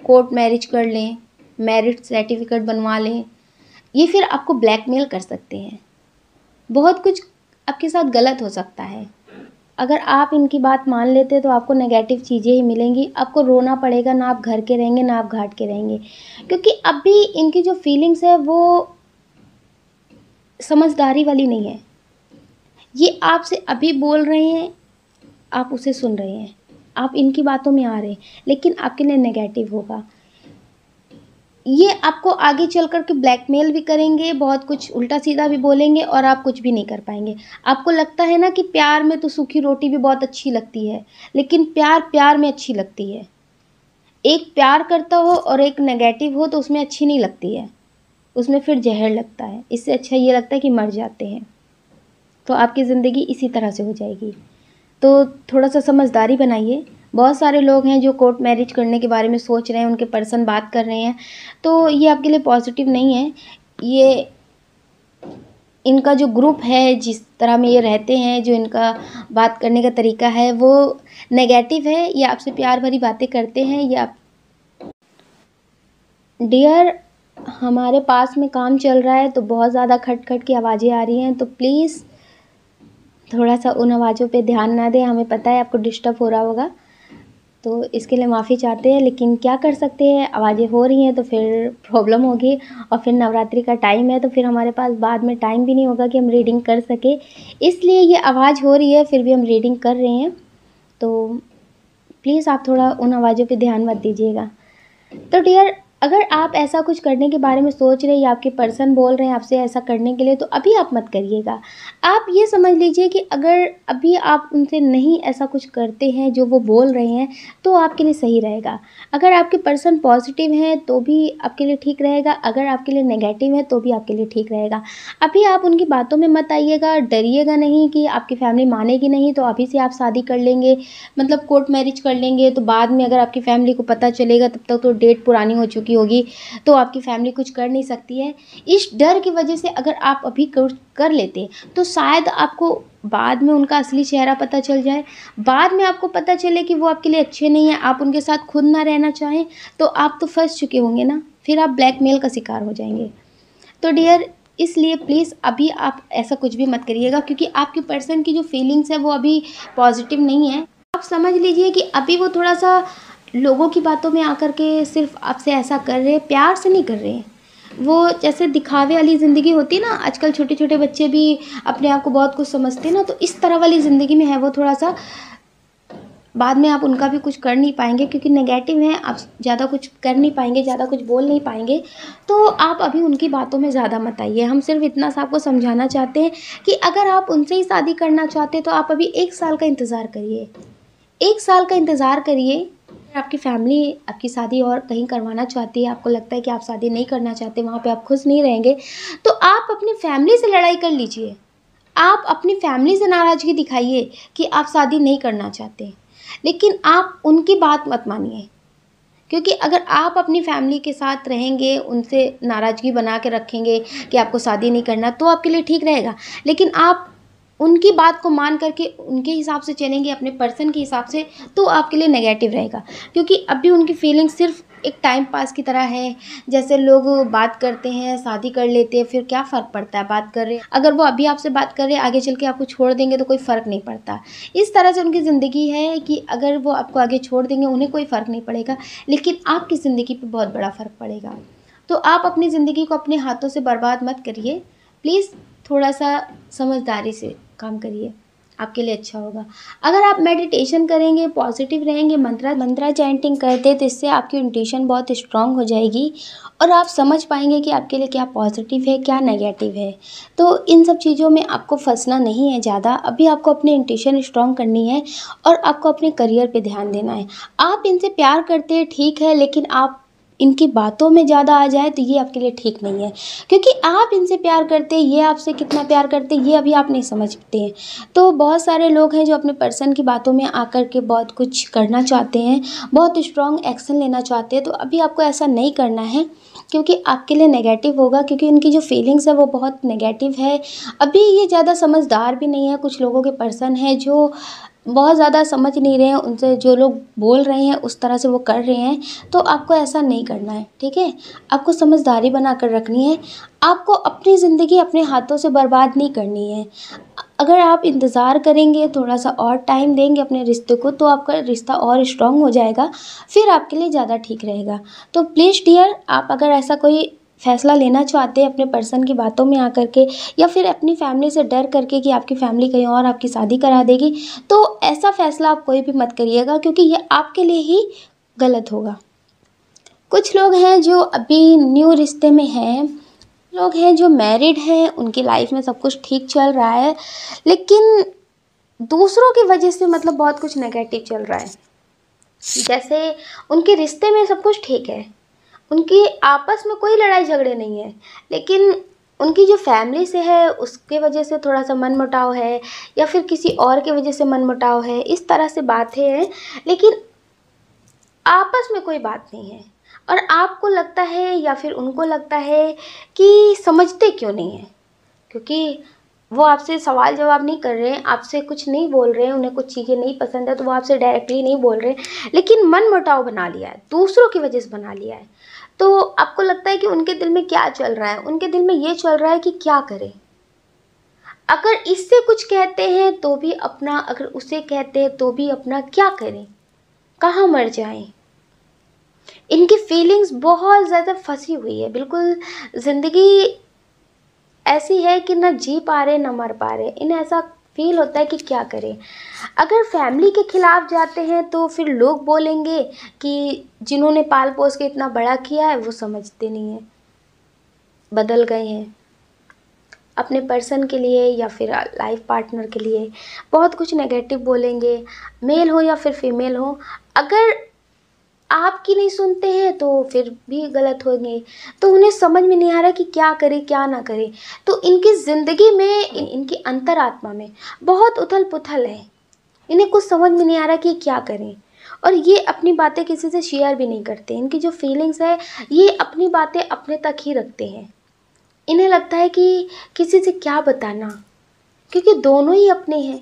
कोर्ट मैरिज कर लें, मैरिज सर्टिफिकेट बनवा लें, ये फिर आपको ब्लैकमेल कर सकते हैं। बहुत कुछ आपके साथ गलत हो सकता है। अगर आप इनकी बात मान लेते तो आपको नेगेटिव चीज़ें ही मिलेंगी, आपको रोना पड़ेगा, ना आप घर के रहेंगे ना आप घाट के रहेंगे। क्योंकि अभी इनकी जो फीलिंग्स है वो समझदारी वाली नहीं है। ये आपसे अभी बोल रहे हैं, आप उसे सुन रहे हैं, आप इनकी बातों में आ रहे हैं, लेकिन आपके लिए नेगेटिव होगा। ये आपको आगे चल कर के ब्लैकमेल भी करेंगे, बहुत कुछ उल्टा सीधा भी बोलेंगे और आप कुछ भी नहीं कर पाएंगे। आपको लगता है ना कि प्यार में तो सूखी रोटी भी बहुत अच्छी लगती है, लेकिन प्यार प्यार में अच्छी लगती है। एक प्यार करता हो और एक नेगेटिव हो तो उसमें अच्छी नहीं लगती है, उसमें फिर जहर लगता है। इससे अच्छा ये लगता है कि मर जाते हैं, तो आपकी ज़िंदगी इसी तरह से हो जाएगी। तो थोड़ा सा समझदारी बनाइए। बहुत सारे लोग हैं जो कोर्ट मैरिज करने के बारे में सोच रहे हैं, उनके पर्सन बात कर रहे हैं, तो ये आपके लिए पॉजिटिव नहीं है। ये इनका जो ग्रुप है, जिस तरह में ये रहते हैं, जो इनका बात करने का तरीका है वो नेगेटिव है। ये आपसे प्यार भरी बातें करते हैं। ये आप डियर, हमारे पास में काम चल रहा है तो बहुत ज़्यादा खट-खट की आवाज़ें आ रही हैं, तो प्लीज़ थोड़ा सा उन आवाज़ों पे ध्यान ना दें। हमें पता है आपको डिस्टर्ब हो रहा होगा, तो इसके लिए माफ़ी चाहते हैं, लेकिन क्या कर सकते हैं, आवाज़ें हो रही हैं तो फिर प्रॉब्लम होगी। और फिर नवरात्रि का टाइम है तो फिर हमारे पास बाद में टाइम भी नहीं होगा कि हम रीडिंग कर सकें, इसलिए ये आवाज़ हो रही है, फिर भी हम रीडिंग कर रहे हैं। तो प्लीज़ आप थोड़ा उन आवाज़ों पे ध्यान मत दीजिएगा। तो डियर, अगर आप ऐसा कुछ करने के बारे में सोच रहे हैं या आपके पर्सन बोल रहे हैं आपसे ऐसा करने के लिए, तो अभी आप मत करिएगा। आप ये समझ लीजिए कि अगर अभी आप उनसे नहीं ऐसा कुछ करते हैं जो वो बोल रहे हैं, तो आपके लिए सही रहेगा। अगर आपके पर्सन पॉजिटिव हैं तो भी आपके लिए ठीक रहेगा, अगर आपके लिए नेगेटिव है तो भी आपके लिए ठीक रहेगा। अभी आप उनकी बातों में मत आइएगा, डरिएगा नहीं कि आपकी फैमिली मानेगी नहीं तो अभी से आप शादी कर लेंगे, मतलब कोर्ट मैरिज कर लेंगे, तो बाद में अगर आपकी फैमिली को पता चलेगा तब तक तो डेट पुरानी हो चुकी होगी, तो आपकी फैमिली कुछ कर नहीं सकती है। इस डर की वजह से अगर आप अभी कर लेते तो शायद आपको बाद में उनका असली चेहरा पता चल जाए, बाद में आपको पता चले कि वो आपके लिए अच्छे नहीं हैं, आप उनके साथ खुद ना रहना चाहें, तो आप तो फंस चुके होंगे ना, फिर आप ब्लैकमेल का शिकार हो जाएंगे। तो डियर, इसलिए प्लीज़ अभी आप ऐसा कुछ भी मत करिएगा, क्योंकि आपके पर्सन की जो फीलिंग्स है वो अभी पॉजिटिव नहीं है। आप समझ लीजिए कि अभी वो थोड़ा सा लोगों की बातों में आकर के सिर्फ आपसे ऐसा कर रहे हैं, प्यार से नहीं कर रहे हैं। वो जैसे दिखावे वाली ज़िंदगी होती है ना, आजकल छोटे छोटे बच्चे भी अपने आप को बहुत कुछ समझते हैं ना, तो इस तरह वाली ज़िंदगी में है वो थोड़ा सा। बाद में आप उनका भी कुछ कर नहीं पाएंगे, क्योंकि नेगेटिव है, आप ज़्यादा कुछ कर नहीं पाएंगे, ज़्यादा कुछ बोल नहीं पाएंगे। तो आप अभी उनकी बातों में ज़्यादा मत आइए। हम सिर्फ इतना सा आपको समझाना चाहते हैं कि अगर आप उनसे ही शादी करना चाहते हैं तो आप अभी 1 साल का इंतज़ार करिए। 1 साल का इंतज़ार करिए। आपकी फैमिली आपकी शादी और कहीं करवाना चाहती है, आपको लगता है कि आप शादी नहीं करना चाहते, वहाँ पे आप खुश नहीं रहेंगे, तो आप अपनी फैमिली से लड़ाई कर लीजिए। आप अपनी फैमिली से नाराज़गी दिखाइए कि आप शादी नहीं करना चाहते, लेकिन आप उनकी बात मत मानिए। क्योंकि अगर आप अपनी फैमिली के साथ रहेंगे, उनसे नाराज़गी बना के रखेंगे कि आपको शादी नहीं करना, तो आपके लिए ठीक रहेगा। लेकिन आप उनकी बात को मान करके उनके हिसाब से चलेंगे, अपने पर्सन के हिसाब से, तो आपके लिए नेगेटिव रहेगा। क्योंकि अभी उनकी फीलिंग सिर्फ एक टाइम पास की तरह है। जैसे लोग बात करते हैं, शादी कर लेते हैं, फिर क्या फ़र्क पड़ता है, बात कर रहे हैं। अगर वो अभी आपसे बात कर रहे हैं, आगे चल के आपको छोड़ देंगे तो कोई फ़र्क नहीं पड़ता। इस तरह से उनकी ज़िंदगी है कि अगर वो आपको आगे छोड़ देंगे, उन्हें कोई फ़र्क नहीं पड़ेगा, लेकिन आपकी ज़िंदगी पे बहुत बड़ा फ़र्क पड़ेगा। तो आप अपनी ज़िंदगी को अपने हाथों से बर्बाद मत करिए। प्लीज़ थोड़ा सा समझदारी से काम करिए, आपके लिए अच्छा होगा। अगर आप मेडिटेशन करेंगे, पॉजिटिव रहेंगे, मंत्रा चैंटिंग करते, तो इससे आपकी इंट्यूशन बहुत स्ट्रांग हो जाएगी और आप समझ पाएंगे कि आपके लिए क्या पॉजिटिव है, क्या नेगेटिव है। तो इन सब चीज़ों में आपको फंसना नहीं है ज़्यादा। अभी आपको अपनी इंट्यूशन स्ट्रांग करनी है और आपको अपने करियर पे ध्यान देना है। आप इनसे प्यार करते हैं, ठीक है, लेकिन आप इनकी बातों में ज़्यादा आ जाए तो ये आपके लिए ठीक नहीं है। क्योंकि आप इनसे प्यार करते हैं, ये आपसे कितना प्यार करते हैं, ये अभी आप नहीं समझते हैं। तो बहुत सारे लोग हैं जो अपने पर्सन की बातों में आकर के बहुत कुछ करना चाहते हैं, बहुत स्ट्रॉन्ग एक्शन लेना चाहते हैं। तो अभी आपको ऐसा नहीं करना है, क्योंकि आपके लिए नेगेटिव होगा, क्योंकि उनकी जो फीलिंग्स है वो बहुत नेगेटिव है। अभी ये ज़्यादा समझदार भी नहीं है। कुछ लोगों के पर्सन है जो बहुत ज़्यादा समझ नहीं रहे हैं, उनसे जो लोग बोल रहे हैं उस तरह से वो कर रहे हैं। तो आपको ऐसा नहीं करना है, ठीक है। आपको समझदारी बना कर रखनी है। आपको अपनी ज़िंदगी अपने हाथों से बर्बाद नहीं करनी है। अगर आप इंतज़ार करेंगे, थोड़ा सा और टाइम देंगे अपने रिश्ते को, तो आपका रिश्ता और स्ट्रॉन्ग हो जाएगा, फिर आपके लिए ज़्यादा ठीक रहेगा। तो प्लीज़ डियर, आप अगर ऐसा कोई फ़ैसला लेना चाहते हैं अपने पर्सन की बातों में आकर के, या फिर अपनी फैमिली से डर करके कि आपकी फैमिली कहीं और आपकी शादी करा देगी, तो ऐसा फ़ैसला आप कोई भी मत करिएगा, क्योंकि ये आपके लिए ही गलत होगा। कुछ लोग हैं जो अभी न्यू रिश्ते में हैं, लोग हैं जो मैरिड हैं, उनकी लाइफ में सब कुछ ठीक चल रहा है, लेकिन दूसरों की वजह से मतलब बहुत कुछ नेगेटिव चल रहा है। जैसे उनके रिश्ते में सब कुछ ठीक है, उनकी आपस में कोई लड़ाई झगड़े नहीं है, लेकिन उनकी जो फैमिली से है उसके वजह से थोड़ा सा मनमुटाव है, या फिर किसी और की वजह से मनमुटाव है। इस तरह से बातें हैं, लेकिन आपस में कोई बात नहीं है। और आपको लगता है या फिर उनको लगता है कि समझते क्यों नहीं है, क्योंकि वो आपसे सवाल जवाब नहीं कर रहे हैं, आपसे कुछ नहीं बोल रहे हैं, उन्हें कुछ चीज़ें नहीं पसंद है तो वो आपसे डायरेक्टली नहीं बोल रहे हैं, लेकिन मनमुटाव बना लिया है, दूसरों की वजह से बना लिया है। तो आपको लगता है कि उनके दिल में क्या चल रहा है, उनके दिल में ये चल रहा है कि क्या करें। अगर इससे कुछ कहते हैं तो भी अपना, अगर उसे कहते हैं तो भी अपना, क्या करें, कहाँ मर जाएं। इनकी फीलिंग्स बहुत ज़्यादा फंसी हुई है, बिल्कुल ज़िंदगी ऐसी है कि ना जी पा रहे ना मर पा रहे। इन्हें ऐसा फील होता है कि क्या करें। अगर फैमिली के खिलाफ जाते हैं तो फिर लोग बोलेंगे कि जिन्होंने पाल पोस के इतना बड़ा किया है वो समझते नहीं है, बदल गए हैं अपने पर्सन के लिए या फिर लाइफ पार्टनर के लिए, बहुत कुछ नेगेटिव बोलेंगे, मेल हो या फिर फीमेल हो। अगर आपकी नहीं सुनते हैं तो फिर भी गलत होंगे। तो उन्हें समझ में नहीं आ रहा कि क्या करें क्या ना करें। तो इनकी ज़िंदगी में इनकी अंतरात्मा में बहुत उथल पुथल है। इन्हें कुछ समझ में नहीं आ रहा कि क्या करें, और ये अपनी बातें किसी से शेयर भी नहीं करते। इनकी जो फीलिंग्स है ये अपनी बातें अपने तक ही रखते हैं। इन्हें लगता है कि किसी से क्या बताना, क्योंकि दोनों ही अपने हैं।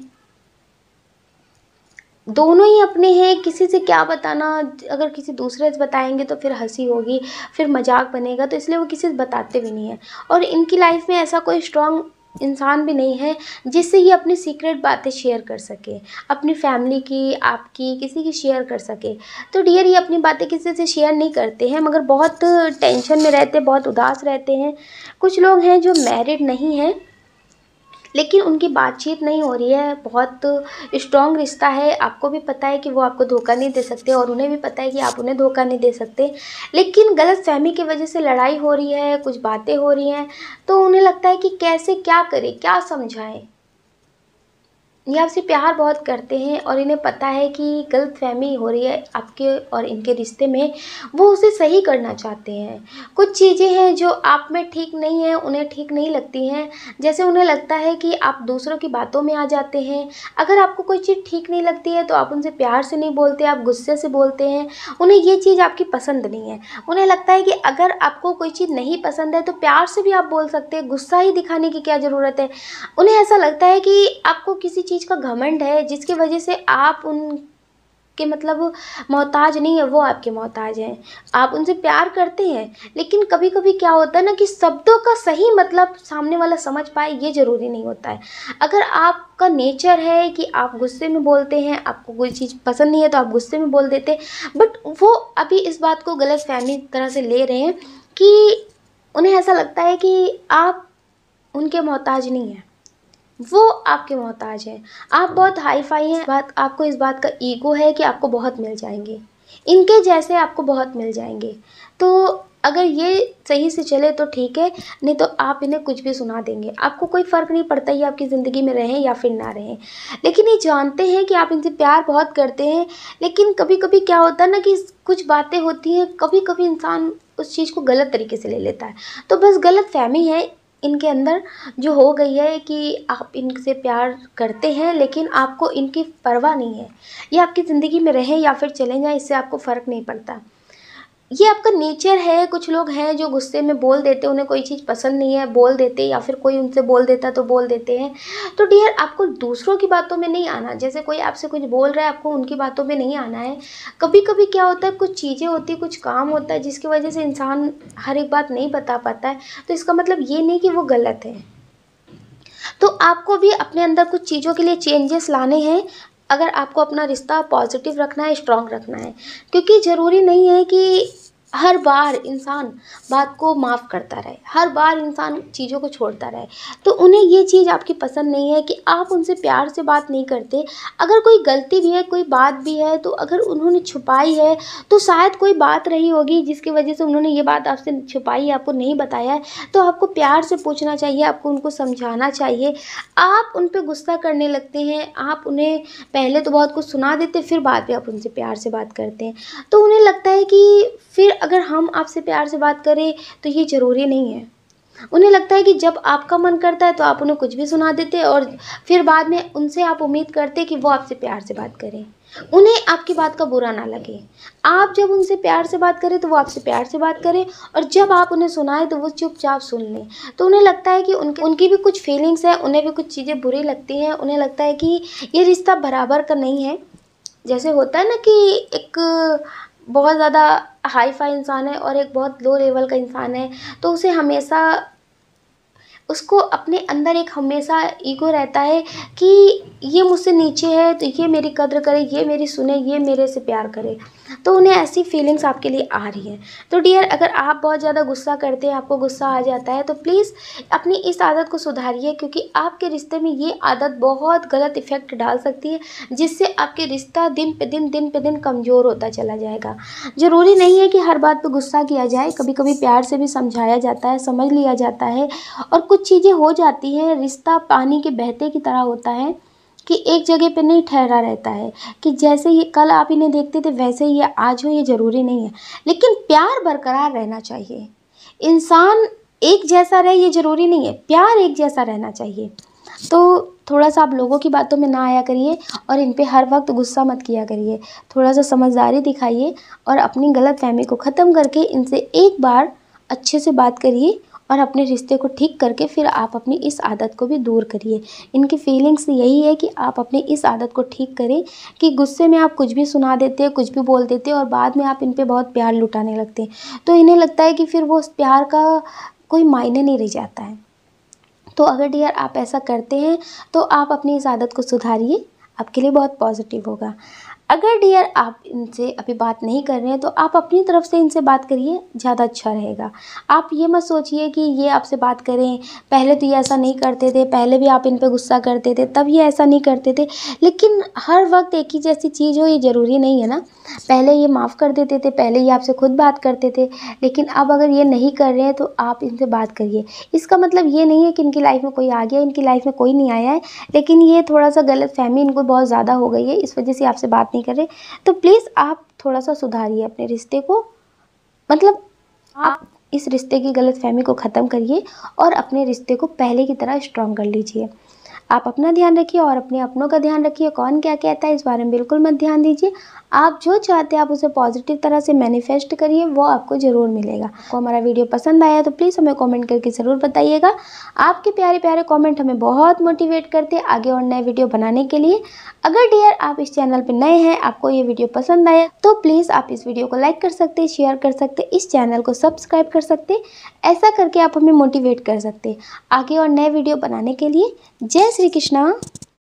दोनों ही अपने हैं, किसी से क्या बताना, अगर किसी दूसरे से बताएंगे तो फिर हंसी होगी, फिर मजाक बनेगा, तो इसलिए वो किसी से बताते भी नहीं हैं। और इनकी लाइफ में ऐसा कोई स्ट्रांग इंसान भी नहीं है जिससे ये अपनी सीक्रेट बातें शेयर कर सके, अपनी फैमिली की, आपकी, किसी की शेयर कर सके। तो डियर, ये अपनी बातें किसी से शेयर नहीं करते हैं, मगर बहुत टेंशन में रहते, बहुत उदास रहते हैं। कुछ लोग हैं जो मैरिड नहीं हैं, लेकिन उनकी बातचीत नहीं हो रही है, बहुत स्ट्रॉन्ग रिश्ता है, आपको भी पता है कि वो आपको धोखा नहीं दे सकते और उन्हें भी पता है कि आप उन्हें धोखा नहीं दे सकते, लेकिन गलतफहमी की वजह से लड़ाई हो रही है, कुछ बातें हो रही हैं, तो उन्हें लगता है कि कैसे क्या करें, क्या समझाएं। ये आपसे प्यार बहुत करते हैं और इन्हें पता है कि गलतफहमी हो रही है आपके और इनके रिश्ते में, वो उसे सही करना चाहते हैं। कुछ चीज़ें हैं जो आप में ठीक नहीं हैं, उन्हें ठीक नहीं लगती हैं। जैसे उन्हें लगता है कि आप दूसरों की बातों में आ जाते हैं। अगर आपको कोई चीज़ ठीक नहीं लगती है तो आप उनसे प्यार से नहीं बोलते, आप गुस्से से बोलते हैं। उन्हें ये चीज़ आपकी पसंद नहीं है। उन्हें लगता है कि अगर आपको कोई चीज़ नहीं पसंद है तो प्यार से भी आप बोल सकते हैं, गुस्सा ही दिखाने की क्या ज़रूरत है। उन्हें ऐसा लगता है कि आपको किसी चीज़ का घमंड है जिसकी वजह से आप उनके मतलब मोहताज नहीं है, वो आपके मोहताज हैं। आप उनसे प्यार करते हैं, लेकिन कभी कभी क्या होता है ना कि शब्दों का सही मतलब सामने वाला समझ पाए, ये ज़रूरी नहीं होता है। अगर आपका नेचर है कि आप गुस्से में बोलते हैं, आपको कोई चीज़ पसंद नहीं है तो आप गुस्से में बोल देते, बट वो अभी इस बात को गलतफहमी तरह से ले रहे हैं कि उन्हें ऐसा लगता है कि आप उनके मोहताज नहीं हैं, वो आपके मोहताज हैं। आप बहुत हाई फाई हैं, आपको इस बात का ईगो है कि आपको बहुत मिल जाएंगे, इनके जैसे आपको बहुत मिल जाएंगे। तो अगर ये सही से चले तो ठीक है, नहीं तो आप इन्हें कुछ भी सुना देंगे, आपको कोई फ़र्क नहीं पड़ता ये आपकी ज़िंदगी में रहें या फिर ना रहें। लेकिन ये जानते हैं कि आप इनसे प्यार बहुत करते हैं, लेकिन कभी कभी क्या होता है ना कि कुछ बातें होती हैं, कभी कभी इंसान उस चीज़ को गलत तरीके से ले लेता है। तो बस गलत फहमी है इनके अंदर जो हो गई है कि आप इनसे प्यार करते हैं, लेकिन आपको इनकी परवाह नहीं है। ये आपकी ज़िंदगी में रहें या फिर चले जाएं, इससे आपको फ़र्क नहीं पड़ता। ये आपका नेचर है। कुछ लोग हैं जो गुस्से में बोल देते, उन्हें कोई चीज़ पसंद नहीं है बोल देते, या फिर कोई उनसे बोल देता तो बोल देते हैं। तो डियर, आपको दूसरों की बातों में नहीं आना। जैसे कोई आपसे कुछ बोल रहा है, आपको उनकी बातों में नहीं आना है। कभी कभी क्या होता है, कुछ चीज़ें होती, कुछ काम होता है जिसकी वजह से इंसान हर एक बात नहीं बता पाता है, तो इसका मतलब ये नहीं कि वो गलत है। तो आपको भी अपने अंदर कुछ चीज़ों के लिए चेंजेस लाने हैं, अगर आपको अपना रिश्ता पॉजिटिव रखना है, स्ट्रॉन्ग रखना है। क्योंकि ज़रूरी नहीं है कि हर बार इंसान बात को माफ़ करता रहे, हर बार इंसान चीज़ों को छोड़ता रहे। तो उन्हें ये चीज़ आपकी पसंद नहीं है कि आप उनसे प्यार से बात नहीं करते। अगर कोई गलती भी है, कोई बात भी है, तो अगर उन्होंने छुपाई है तो शायद कोई बात रही होगी जिसकी वजह से उन्होंने ये बात आपसे छुपाई है, आपको नहीं बताया है। तो आपको प्यार से पूछना चाहिए, आपको उनको समझाना चाहिए। आप उन पर गुस्सा करने लगते हैं, आप उन्हें पहले तो बहुत कुछ सुना देते, फिर बाद में आप उनसे प्यार से बात करते हैं। तो उन्हें लगता है कि फिर अगर हम आपसे प्यार से बात करें तो ये ज़रूरी नहीं है। उन्हें लगता है कि जब आपका मन करता है तो आप उन्हें कुछ भी सुना देते हैं और फिर बाद में उनसे आप उम्मीद करते कि वो आपसे प्यार से बात करें, उन्हें आपकी बात का बुरा ना लगे। आप जब उनसे प्यार से बात करें तो वो आपसे प्यार से बात करें, और जब आप उन्हें सुनाएं तो वो चुपचाप सुन लें। तो उन्हें लगता है कि उनकी भी कुछ फीलिंग्स हैं, उन्हें भी कुछ चीज़ें बुरी लगती हैं। उन्हें लगता है कि ये रिश्ता बराबर का नहीं है। जैसे होता है ना कि एक बहुत ज़्यादा हाई फाई इंसान है और एक बहुत लो लेवल का इंसान है, तो उसे हमेशा उसको अपने अंदर एक हमेशा ईगो रहता है कि ये मुझसे नीचे है तो ये मेरी कद्र करे, ये मेरी सुने, ये मेरे से प्यार करे। तो उन्हें ऐसी फीलिंग्स आपके लिए आ रही हैं। तो डियर, अगर आप बहुत ज़्यादा गुस्सा करते हैं, आपको गुस्सा आ जाता है, तो प्लीज़ अपनी इस आदत को सुधारिए, क्योंकि आपके रिश्ते में ये आदत बहुत गलत इफ़ेक्ट डाल सकती है, जिससे आपके रिश्ता दिन पे दिन कमज़ोर होता चला जाएगा। ज़रूरी नहीं है कि हर बात पर गुस्सा किया जाए, कभी कभी प्यार से भी समझाया जाता है, समझ लिया जाता है। और कुछ चीज़ें हो जाती हैं, रिश्ता पानी के बहते की तरह होता है कि एक जगह पे नहीं ठहरा रहता है, कि जैसे ये कल आप इन्हें देखते थे वैसे ही आज हो, ये ज़रूरी नहीं है। लेकिन प्यार बरकरार रहना चाहिए। इंसान एक जैसा रहे ये ज़रूरी नहीं है, प्यार एक जैसा रहना चाहिए। तो थोड़ा सा आप लोगों की बातों में ना आया करिए और इन पे हर वक्त गुस्सा मत किया करिए। थोड़ा सा समझदारी दिखाइए और अपनी गलत फहमी को ख़त्म करके इनसे एक बार अच्छे से बात करिए और अपने रिश्ते को ठीक करके फिर आप अपनी इस आदत को भी दूर करिए। इनकी फीलिंग्स यही है कि आप अपनी इस आदत को ठीक करें कि गुस्से में आप कुछ भी सुना देते हैं, कुछ भी बोल देते हैं और बाद में आप इन पे बहुत प्यार लुटाने लगते हैं। तो इन्हें लगता है कि फिर वो उस प्यार का कोई मायने नहीं रह जाता है। तो अगर डियर आप ऐसा करते हैं तो आप अपनी इस आदत को सुधारिए, आपके लिए बहुत पॉजिटिव होगा। अगर डियर आप इनसे अभी बात नहीं कर रहे हैं तो आप अपनी तरफ से इनसे बात करिए, ज़्यादा अच्छा रहेगा। आप ये मत सोचिए कि ये आपसे बात करें, पहले तो ये ऐसा नहीं करते थे, पहले भी आप इन पे गुस्सा करते थे तब ये ऐसा नहीं करते थे। लेकिन हर वक्त एक ही जैसी चीज़ हो ये ज़रूरी नहीं है ना। पहले ये माफ़ कर देते थे, पहले ये आपसे खुद बात करते थे, लेकिन अब अगर ये नहीं कर रहे हैं तो आप इनसे बात करिए। इसका मतलब ये नहीं है कि इनकी लाइफ में कोई आ गया, इनकी लाइफ में कोई नहीं आया है, लेकिन ये थोड़ा सा गलतफहमी इनको बहुत ज़्यादा हो गई है, इस वजह से आपसे बात नहीं कर रहे। तो प्लीज़ आप थोड़ा सा सुधारिए अपने रिश्ते को, मतलब आप इस रिश्ते की गलतफहमी को ख़त्म करिए और अपने रिश्ते को पहले की तरह स्ट्रॉन्ग कर लीजिए। आप अपना ध्यान रखिए और अपने अपनों का ध्यान रखिए। कौन क्या कहता है इस बारे में बिल्कुल मत ध्यान दीजिए। आप जो चाहते हैं आप उसे पॉजिटिव तरह से मैनिफेस्ट करिए, वो आपको ज़रूर मिलेगा। आपको हमारा वीडियो पसंद आया तो प्लीज़ हमें कमेंट करके ज़रूर बताइएगा। आपके प्यारे प्यारे कमेंट हमें बहुत मोटिवेट करते हैं आगे और नए वीडियो बनाने के लिए। अगर डियर आप इस चैनल पर नए हैं, आपको ये वीडियो पसंद आया तो प्लीज़ आप इस वीडियो को लाइक कर सकते, शेयर कर सकते, इस चैनल को सब्सक्राइब कर सकते। ऐसा करके आप हमें मोटिवेट कर सकते आगे और नए वीडियो बनाने के लिए। जय श्री कृष्णा।